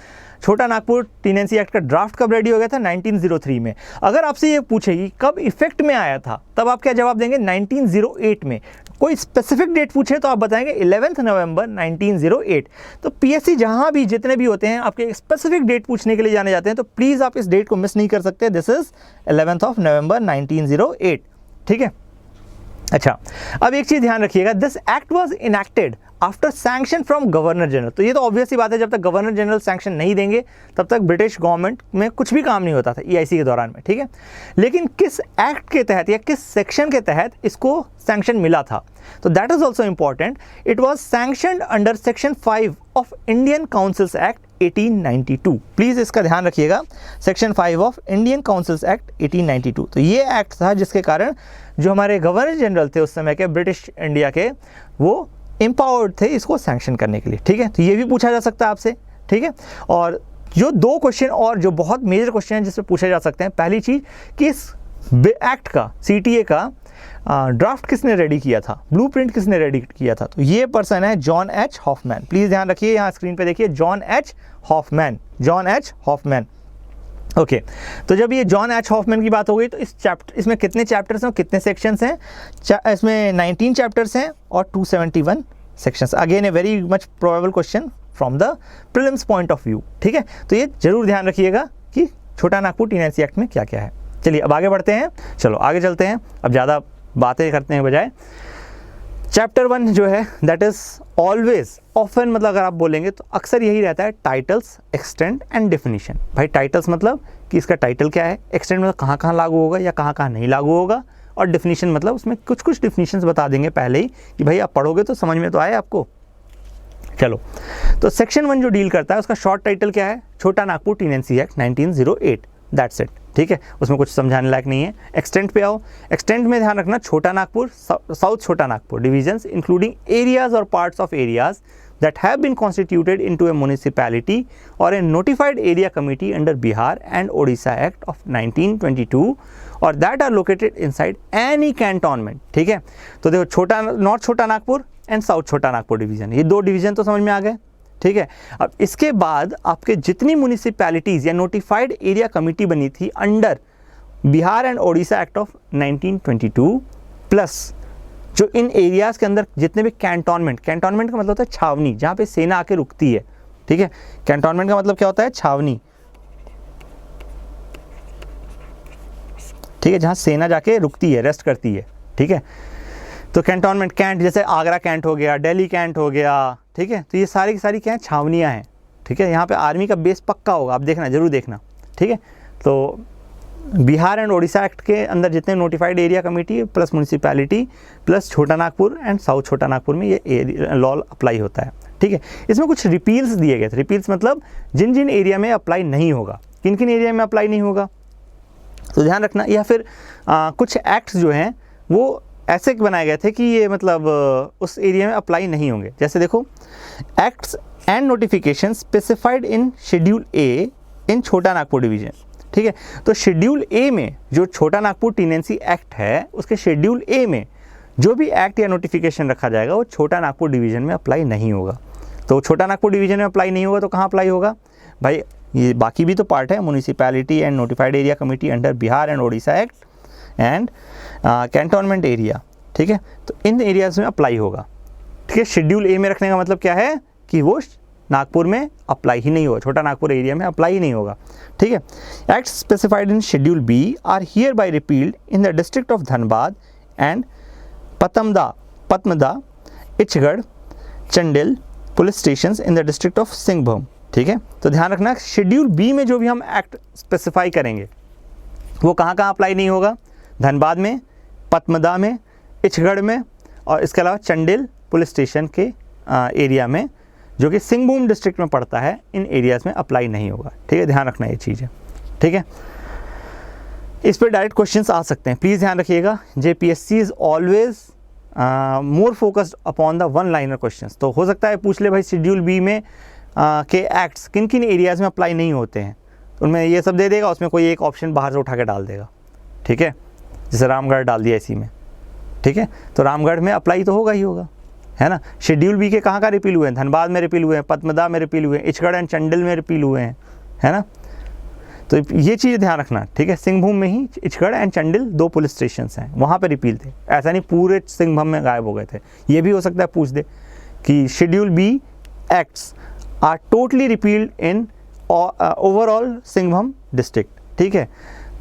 छोटा नागपुर टीनेंसी एक्ट का ड्राफ्ट कब रेडी हो गया था, 1903 में। अगर आपसे ये पूछेगी कब इफेक्ट में आया था, तब आप क्या जवाब देंगे, 1908 में। कोई स्पेसिफिक डेट पूछे तो आप बताएंगे 11 नवंबर 1908। तो पीएससी जहां भी जितने भी होते हैं आपके स्पेसिफिक डेट पूछने के लिए जाने जाते हैं, तो प्लीज़ आप इस डेट को मिस नहीं कर सकते। दिस इज 11 नवंबर 1908, ठीक है। अच्छा, अब एक चीज़ ध्यान रखिएगा, this act was enacted after sanction from governor general. तो ये तो ऑब्वियस सी बात है, जब तक गवर्नर जनरल सैंक्शन नहीं देंगे तब तक ब्रिटिश गवर्नमेंट में कुछ भी काम नहीं होता था ईआईसी के दौरान में, ठीक है। लेकिन किस एक्ट के तहत या किस सेक्शन के तहत इसको सैंक्शन मिला था, तो that is also important. It was sanctioned under section 5 of Indian councils act 1892। Please इसका ध्यान रखिएगा, section 5 of Indian councils act 1892। तो ये एक्ट था जिसके कारण जो हमारे गवर्नर जनरल थे उस समय के ब्रिटिश इंडिया के, वो एम्पावर्ड थे इसको सैंक्शन करने के लिए, ठीक है। तो ये भी पूछा जा सकता है आपसे, ठीक है। और जो दो क्वेश्चन और जो बहुत मेजर क्वेश्चन हैं जिससे पूछे जा सकते हैं, पहली चीज़ कि इस एक्ट का, सीटीए का ड्राफ्ट किसने रेडी किया था, ब्लूप्रिंट किसने रेडी किया था, तो ये पर्सन है जॉन एच हॉफमैन। प्लीज़ ध्यान रखिए, यहाँ स्क्रीन पे देखिए John H Hoffman, John H Hoffman. Okay, तो जब ये जॉन एच हॉफमैन की बात हो गई तो इसमें कितने चैप्टर्स हैं और कितने सेक्शंस हैं? इसमें 19 चैप्टर्स हैं और 271 sections. Again a very much probable question from the prelims point of view, ठीक है। तो ये जरूर ध्यान रखिएगा कि छोटा नागपुर टीएनसी एक्ट में क्या क्या है। चलिए अब आगे बढ़ते हैं, चलो आगे चलते हैं, अब ज़्यादा बातें करते हैं बजाय। चैप्टर 1 जो है दैट इज़ ऑलवेज ऑफन, मतलब अगर आप बोलेंगे तो अक्सर यही रहता है, टाइटल्स, एक्सटेंट एंड डेफिनेशन। भाई टाइटल्स मतलब कि इसका टाइटल क्या है, एक्सटेंट मतलब कहाँ कहाँ लागू होगा या कहाँ कहाँ नहीं लागू होगा, और डेफिनेशन मतलब उसमें कुछ कुछ डेफिनेशंस बता देंगे पहले ही कि भाई आप पढ़ोगे तो समझ में तो आए आपको। चलो, तो सेक्शन 1 जो डील करता है उसका शॉर्ट टाइटल क्या है, छोटा Nagpur TNC act 1908, that's it, ठीक है। उसमें कुछ समझाने लायक नहीं है। एक्सटेंट पे आओ, एक्सटेंट में ध्यान रखना छोटा नागपुर, साउथ छोटा नागपुर डिविजन्स इंक्लूडिंग एरियाज और parts of areas that have been constituted into a municipality or a notified area committee under Bihar and Odisha Act of 1922 or that are located inside any cantonment, ठीक है। तो देखो छोटा north छोटा Nagpur and south छोटा Nagpur division, ये दो division तो समझ में आ गए, ठीक है। अब इसके बाद आपके जितनी म्यूनिसिपैलिटीज़ या नोटिफाइड एरिया कमिटी बनी थी under Bihar and Odisha act of 1922 plus जो इन एरियाज़ के अंदर जितने भी कैंटोनमेंट, कैंटोनमेंट का मतलब होता है छावनी, जहाँ पे सेना आके रुकती है, ठीक है। कैंटोनमेंट का मतलब क्या होता है, छावनी, ठीक है, जहाँ सेना जाके रुकती है, रेस्ट करती है, ठीक है। तो कैंटोनमेंट, कैंट जैसे आगरा कैंट हो गया, दिल्ली कैंट हो गया, ठीक है। तो ये सारी की सारी क्या है, छावनियाँ हैं, ठीक है। यहाँ पे आर्मी का बेस पक्का होगा, आप देखना, जरूर देखना, ठीक है। तो बिहार एंड ओडिशा एक्ट के अंदर जितने notified area committee plus municipality plus छोटा नागपुर एंड साउथ छोटा नागपुर में ये लॉ अप्लाई होता है, ठीक है। इसमें कुछ रिपील्स दिए गए थे, रिपील्स मतलब जिन जिन एरिया में अप्लाई नहीं होगा, किन किन एरिया में अप्लाई नहीं होगा, तो ध्यान रखना। या फिर कुछ एक्ट्स जो हैं वो ऐसे बनाए गए थे कि ये मतलब उस एरिया में अप्लाई नहीं होंगे। जैसे देखो, acts and notification specified in schedule A in Chota Nagpur division, ठीक है। तो शेड्यूल ए में जो छोटा नागपुर टीएनसी एक्ट है, उसके शेड्यूल ए में जो भी एक्ट या नोटिफिकेशन रखा जाएगा वो छोटा नागपुर डिवीजन में अप्लाई नहीं होगा। तो छोटा नागपुर डिवीजन में अप्लाई नहीं होगा तो कहाँ अप्लाई होगा भाई, ये बाकी भी तो पार्ट है, municipality and notified area committee under Bihar and Odisha act and cantonment area, ठीक है। तो इन एरियाज में अप्लाई होगा, ठीक है। शेड्यूल ए में रखने का मतलब क्या है कि वो नागपुर में अप्लाई ही नहीं होगा, छोटा नागपुर एरिया में अप्लाई ही नहीं होगा, ठीक है। Act specified in schedule B are hereby repealed in the district of Dhanbad and Patamda, Ichagarh, Chandil police stations in the district of Singhbhum, ठीक है। तो ध्यान रखना, शेड्यूल बी में जो भी हम एक्ट स्पेसिफाई करेंगे वो कहाँ कहाँ अप्लाई नहीं होगा, धनबाद में, पतमदा में, इचगढ़ में और इसके अलावा चंडिल पुलिस स्टेशन के एरिया में जो कि सिंहभूम डिस्ट्रिक्ट में पड़ता है, इन एरियाज़ में अप्लाई नहीं होगा, ठीक है। ध्यान रखना ये चीज़ है, ठीक है। इस पर डायरेक्ट क्वेश्चंस आ सकते हैं, प्लीज़ ध्यान रखिएगा। JPSC is always more focused upon the one liner questions. तो हो सकता है पूछ ले भाई शेड्यूल बी में के एक्ट्स किन किन एरियाज़ में अप्लाई नहीं होते हैं, उनमें ये सब दे देगा, उसमें कोई एक ऑप्शन बाहर से उठा के डाल देगा, ठीक है। जैसे रामगढ़ डाल दिया इसी में, ठीक है। तो रामगढ़ में अप्लाई तो होगा ही होगा, है ना। शेड्यूल बी के कहाँ कहाँ रिपील हुए हैं, धनबाद में रिपील हुए हैं, पतमदा में रिपील हुए हैं, इचगढ़ एंड चंडिल में रिपील हुए हैं, है ना। तो ये चीज़ ध्यान रखना, ठीक है। सिंहभूम में ही इचगढ़ एंड चंडिल 2 पुलिस स्टेशन हैं, वहाँ पे रिपील थे, ऐसा नहीं पूरे सिंहभूम में गायब हो गए थे। ये भी हो सकता है पूछ दे कि schedule B acts are totally repealed in overall Singhbhum district, ठीक है।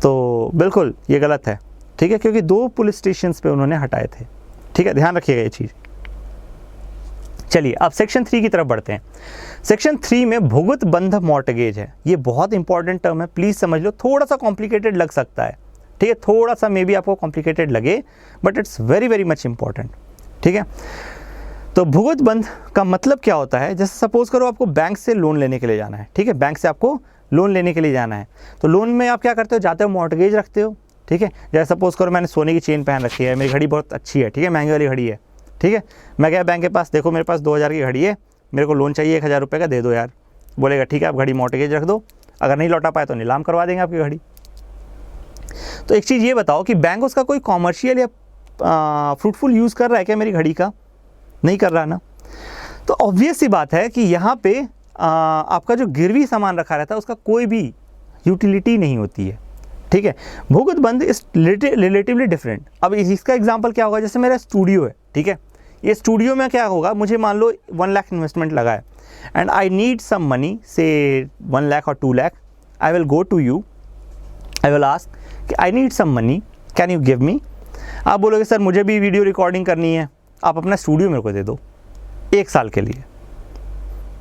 तो बिल्कुल ये गलत है, ठीक है, क्योंकि 2 पुलिस स्टेशन पे उन्होंने हटाए थे, ठीक है, ध्यान रखिएगा ये चीज़। चलिए अब सेक्शन 3 की तरफ बढ़ते हैं। सेक्शन 3 में भुगत बंध मॉर्टगेज है, ये बहुत इंपॉर्टेंट टर्म है, प्लीज़ समझ लो। थोड़ा सा कॉम्प्लिकेटेड लग सकता है, ठीक है, थोड़ा सा मे बी आपको कॉम्प्लिकेटेड लगे, but it's very very much important, ठीक है। तो भुगत बंध का मतलब क्या होता है, जैसे सपोज करो आपको बैंक से लोन लेने के लिए जाना है, ठीक है, बैंक से आपको लोन लेने के लिए जाना है, तो लोन में आप क्या करते हो, जाते हो मॉर्टगेज रखते हो, ठीक है। जैसे सपोज करो मैंने सोने की चेन पहन रखी है, मेरी घड़ी बहुत अच्छी है, ठीक है, महंगी वाली घड़ी है, ठीक है, मैं गया बैंक के पास, देखो मेरे पास 2000 की घड़ी है, मेरे को लोन चाहिए 1000 रुपये का, दे दो यार। बोलेगा ठीक है आप घड़ी मॉर्टगेज रख दो, अगर नहीं लौटा पाए तो नीलाम करवा देंगे आपकी घड़ी। तो एक चीज़ ये बताओ कि बैंक उसका कोई कॉमर्शियल या फ्रूटफुल यूज़ कर रहा है क्या मेरी घड़ी का? नहीं कर रहा ना। तो ऑब्वियस सी बात है कि यहाँ पे आपका जो गिरवी सामान रखा रहता है उसका कोई भी यूटिलिटी नहीं होती है, ठीक है। भुगत बंध इज रिलेटिवली डिफरेंट। अब इसका एग्जांपल क्या होगा, जैसे मेरा स्टूडियो है, ठीक है, ये स्टूडियो में क्या होगा, मुझे मान लो 1 लाख इन्वेस्टमेंट लगा है and I need some money, say 1 lakh और 2 lakh, I will go to you, I will ask कि I need some money, can you give me. आप बोलोगे सर मुझे भी वीडियो रिकॉर्डिंग करनी है, आप अपना स्टूडियो मेरे को दे दो 1 साल के लिए।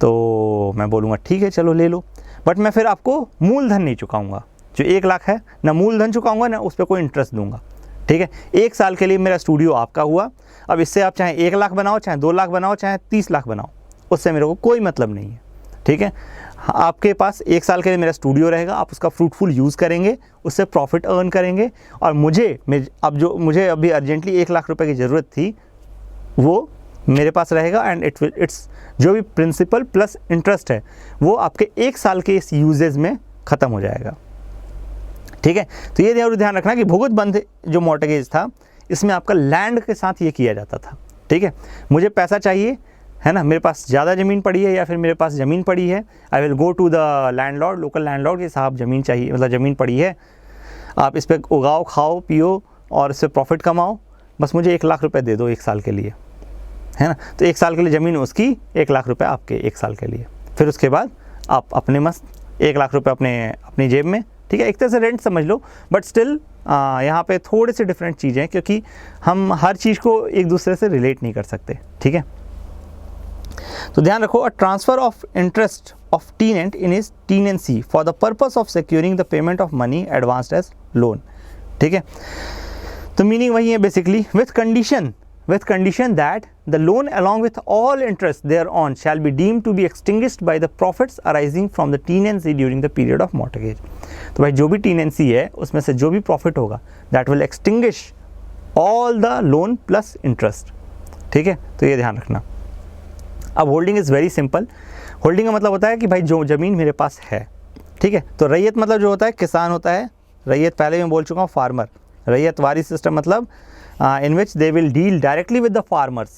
तो मैं बोलूँगा ठीक है चलो ले लो, बट मैं फिर आपको मूलधन नहीं चुकाऊँगा, जो 1 लाख है ना मूलधन चुकाऊँगा ना उस पर कोई इंटरेस्ट दूंगा, ठीक है। 1 साल के लिए मेरा स्टूडियो आपका हुआ। अब इससे आप चाहे 1 लाख बनाओ, चाहे 2 लाख बनाओ, चाहे 30 लाख बनाओ, उससे मेरे को कोई मतलब नहीं है, ठीक है। आपके पास 1 साल के लिए मेरा स्टूडियो रहेगा, आप उसका फ्रूटफुल यूज़ करेंगे, उससे प्रॉफिट अर्न करेंगे, और मुझे अभी अर्जेंटली 1 लाख रुपए की ज़रूरत थी वो मेरे पास रहेगा, एंड इट्स जो भी प्रिंसिपल प्लस इंटरेस्ट है वो आपके 1 साल के इस यूजेज में ख़त्म हो जाएगा, ठीक है। तो ये जरूर ध्यान रखना कि भुगत बंध जो मॉर्टगेज था इसमें आपका लैंड के साथ ये किया जाता था, ठीक है। मुझे पैसा चाहिए है ना, मेरे पास ज़्यादा ज़मीन पड़ी है या फिर मेरे पास ज़मीन पड़ी है, I will go to the landlord, local landlord, कि साहब ज़मीन चाहिए, मतलब ज़मीन पड़ी है, आप इस पर उगाओ, खाओ, पियो और इससे प्रॉफिट कमाओ, बस मुझे 1 लाख रुपए दे दो 1 साल के लिए, है ना। तो 1 साल के लिए ज़मीन उसकी, 1 लाख रुपए आपके 1 साल के लिए, फिर उसके बाद आप अपने मस्त 1 लाख रुपए अपनी जेब में, ठीक है। एक तरह से रेंट समझ लो, बट स्टिल यहाँ पे थोड़े से डिफरेंट चीज़ें हैं, क्योंकि हम हर चीज़ को एक दूसरे से रिलेट नहीं कर सकते, ठीक है। तो ध्यान रखो, a transfer of interest of tenant in his tenancy for the purpose of securing the payment of money advanced as loan, ठीक है। तो मीनिंग वही है basically, with condition that the loan along with all interest thereon shall be deemed to be extinguished by the profits arising from the tenancy during the period of mortgage। तो भाई जो भी tenancy है उसमें से जो भी profit होगा that will extinguish all the loan plus interest, ठीक है। तो ये ध्यान रखना। अब holding is very simple. Holding का मतलब होता है कि भाई जो ज़मीन मेरे पास है, ठीक है। तो रैयत मतलब जो होता है किसान होता है, रैयत पहले मैं बोल चुका हूँ फार्मर। रैयत वारी सिस्टम मतलब in which they will deal directly with the farmers,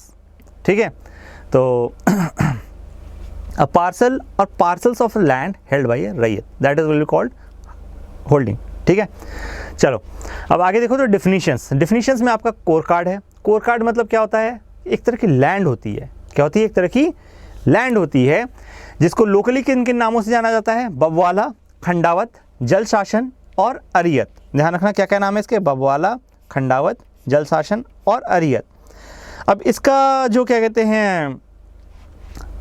ठीक है। तो a parcel or parcels of land held by a रैयत, that is will be called holding, ठीक है। चलो अब आगे देखो तो डिफिनीशंस में आपका कोर कार्ड है। कोर कार्ड मतलब क्या होता है, एक तरह की लैंड होती है, क्या होती है, एक तरह की लैंड होती है जिसको लोकली किन किन नामों से जाना जाता है, बबवाला, खंडावत, जल शासन और अरियत। ध्यान रखना क्या क्या नाम है इसके, बबवाला, खंडावत, जल शासन और अरियत। अब इसका जो क्या कहते हैं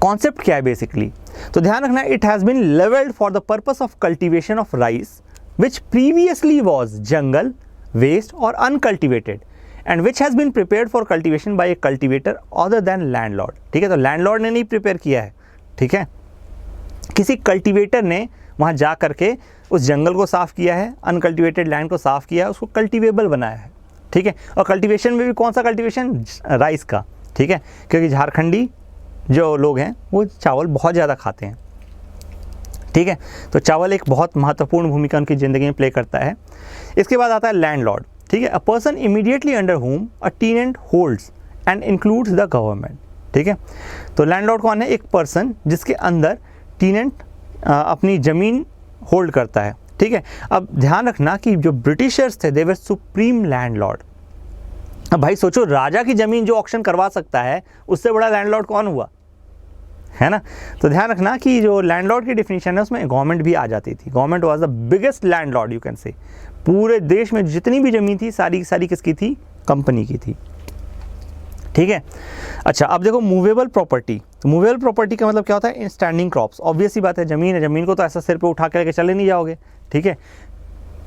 कॉन्सेप्ट क्या है बेसिकली, तो ध्यान रखना, it has been levelled for the purpose of cultivation of rice which previously was jungle, waste और uncultivated and which has been prepared for cultivation by a cultivator other than landlord, ठीक है। तो landlord ने नहीं prepare किया है, ठीक है, किसी कल्टिवेटर ने वहाँ जा करके उस जंगल को साफ़ किया है, अनकल्टिवेटेड लैंड को साफ़ किया है, उसको कल्टिवेबल बनाया है, ठीक है। और कल्टीवेशन में भी कौन सा कल्टीवेशन, राइस का, ठीक है, क्योंकि झारखंडी जो लोग हैं वो चावल बहुत ज़्यादा खाते हैं, ठीक है। तो चावल एक बहुत महत्वपूर्ण भूमिका उनकी ज़िंदगी में प्ले करता है। इसके बाद आता है लैंडलॉर्ड, ठीक है, a person immediately under home a टीनेंट holds and includes the government, ठीक है। तो लैंडलॉर्ड कौन है, एक पर्सन जिसके अंदर टीनेंट अपनी ज़मीन होल्ड करता है, ठीक है। अब ध्यान रखना कि जो ब्रिटिशर्स थे दे वर सुप्रीम लैंडलॉर्ड। अब भाई सोचो, राजा की ज़मीन जो ऑक्शन करवा सकता है उससे बड़ा लैंडलॉर्ड कौन हुआ, है ना। तो ध्यान रखना कि जो लैंडलॉर्ड की डिफिनीशन है उसमें गवर्नमेंट भी आ जाती थी। Government was the biggest landlord you can से। पूरे देश में जितनी भी ज़मीन थी सारी की सारी किसकी थी, कंपनी की थी, ठीक है। अच्छा, अब देखो मूवेबल प्रॉपर्टी। तो मूवेबल प्रॉपर्टी का मतलब क्या होता है, स्टैंडिंग क्रॉप्स। ऑब्वियस सी बात है, ज़मीन है, ज़मीन को तो ऐसा सिर पे उठा के लेके चले नहीं जाओगे, ठीक है।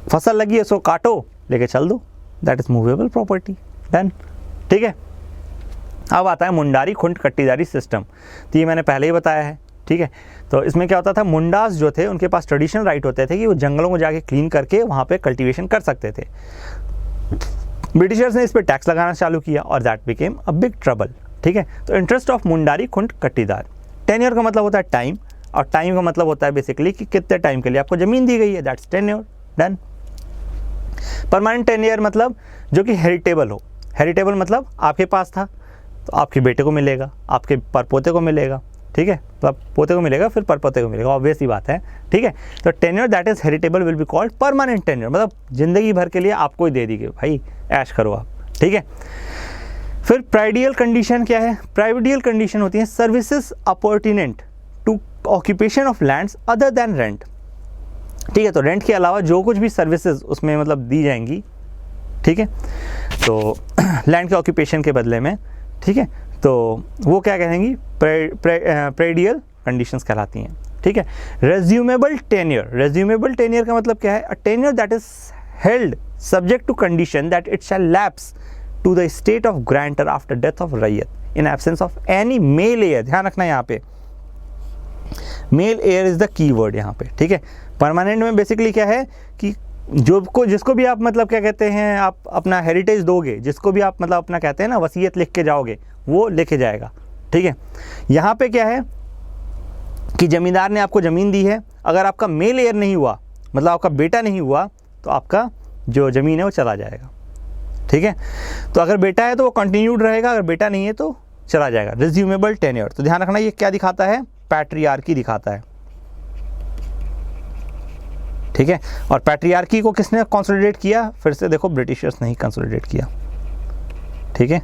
फसल लगी है सो काटो लेके चल दो, that is movable property, done, ठीक है। अब आता है मुंडारी खुंट कट्टीदारी सिस्टम। तो ये मैंने पहले ही बताया है, ठीक है। तो इसमें क्या होता था, मुंडास जो थे उनके पास ट्रेडिशनल राइट होते थे कि वो जंगलों को जाके क्लीन करके वहाँ पे कल्टीवेशन कर सकते थे। ब्रिटिशर्स ने इस पर टैक्स लगाना चालू किया और that became a big trouble, ठीक है। तो interest of Mundari Khunt कट्टीदार। Tenure का मतलब होता है टाइम, और टाइम का मतलब होता है बेसिकली कि कितने टाइम के लिए आपको ज़मीन दी गई है, that's tenure, done. Permanent tenure मतलब जो कि हेरिटेबल हो। हेरिटेबल मतलब आपके पास था तो आपके बेटे को मिलेगा, आपके परपोते को मिलेगा, ठीक है। तो आप पोते को मिलेगा फिर परपोते को मिलेगा, ऑब्वियस ही बात है, ठीक है। तो tenure that is heritable will be called permanent tenure, मतलब जिंदगी भर के लिए आपको ही दे दी गई, भाई ऐश करो आप, ठीक है। फिर प्राइडियल कंडीशन क्या है, प्राइडियल कंडीशन होती है services appurtenant to occupation of lands other than rent, ठीक है। तो रेंट के अलावा जो कुछ भी सर्विसेज उसमें मतलब दी जाएंगी, ठीक है, तो लैंड के ऑक्यूपेशन के बदले में, ठीक है, तो वो क्या कहेंगी, प्राइडियल कंडीशंस कहलाती हैं, ठीक है। रेज्यूमेबल टेन्योर। रेज्यूमेबल टेन्योर का मतलब क्या है, a tenure that is held subject to condition that it shall lapse to the state of grantor after death of raiyat in absence of any male heir. ध्यान रखना यहाँ पे male heir is the key word यहाँ पे, ठीक है। Permanent में basically क्या है कि जिसको भी आप मतलब क्या कहते हैं, आप अपना हेरिटेज दोगे, जिसको भी आप मतलब अपना कहते हैं ना वसीयत लिख के जाओगे, वो लेके जाएगा, ठीक है। यहाँ पे क्या है कि ज़मींदार ने आपको ज़मीन दी है, अगर आपका मेल एयर नहीं हुआ, मतलब आपका बेटा नहीं हुआ, तो आपका जो ज़मीन है वो चला जाएगा, ठीक है। तो अगर बेटा है तो वो कंटिन्यूड रहेगा, अगर बेटा नहीं है तो चला जाएगा। रिज्यूमेबल टेन्योर, तो ध्यान रखना ये क्या दिखाता है, पैट्रियार्की दिखाता है, ठीक है। और पैट्रियार्की को किसने कंसोलिडेट किया, फिर से देखो ब्रिटिशर्स ने ही कंसोलिडेट किया, ठीक है।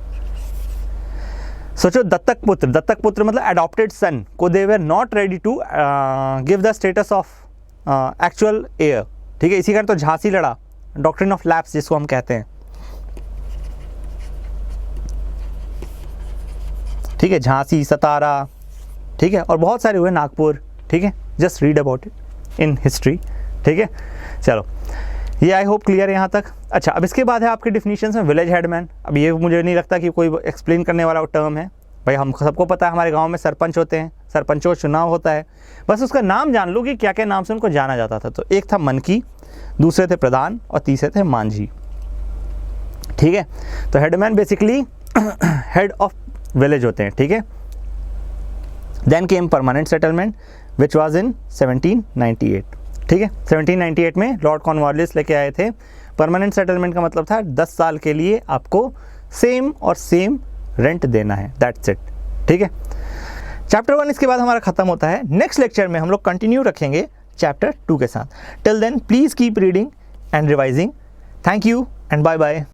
सोचो दत्तक पुत्र, दत्तक पुत्र मतलब एडॉप्टेड सन को they were not ready to give the status of actual heir, ठीक है। इसी कारण तो झांसी लड़ा, डॉक्ट्रिन ऑफ लैप्स जिसको हम कहते हैं, ठीक है। झांसी, सतारा, ठीक है, और बहुत सारे हुए, नागपुर, ठीक है। Just read about it in history, ठीक है। चलो ये आई होप क्लियर है यहाँ तक। अच्छा, अब इसके बाद है आपके डिफिनीशंस में विलेज हेडमैन। अब ये मुझे नहीं लगता कि कोई एक्सप्लेन करने वाला टर्म है, भाई हम सबको पता है हमारे गांव में सरपंच होते हैं, सरपंचों का चुनाव होता है, बस उसका नाम जान लो कि क्या क्या नाम से उनको जाना जाता था। तो एक था मनकी, दूसरे थे प्रधान और तीसरे थे मांझी, ठीक है। तो headman basically head of village होते हैं, ठीक है। Then came permanent settlement which was in 1798, ठीक है। 1798 में लॉर्ड कॉर्नवालिस लेके आए थे। परमानेंट सेटलमेंट का मतलब था 10 साल के लिए आपको सेम और सेम रेंट देना है, दैट्स इट, ठीक है। चैप्टर 1 इसके बाद हमारा खत्म होता है। नेक्स्ट लेक्चर में हम लोग कंटिन्यू रखेंगे चैप्टर 2 के साथ। Till then please keep reading and revising. Thank you and bye bye.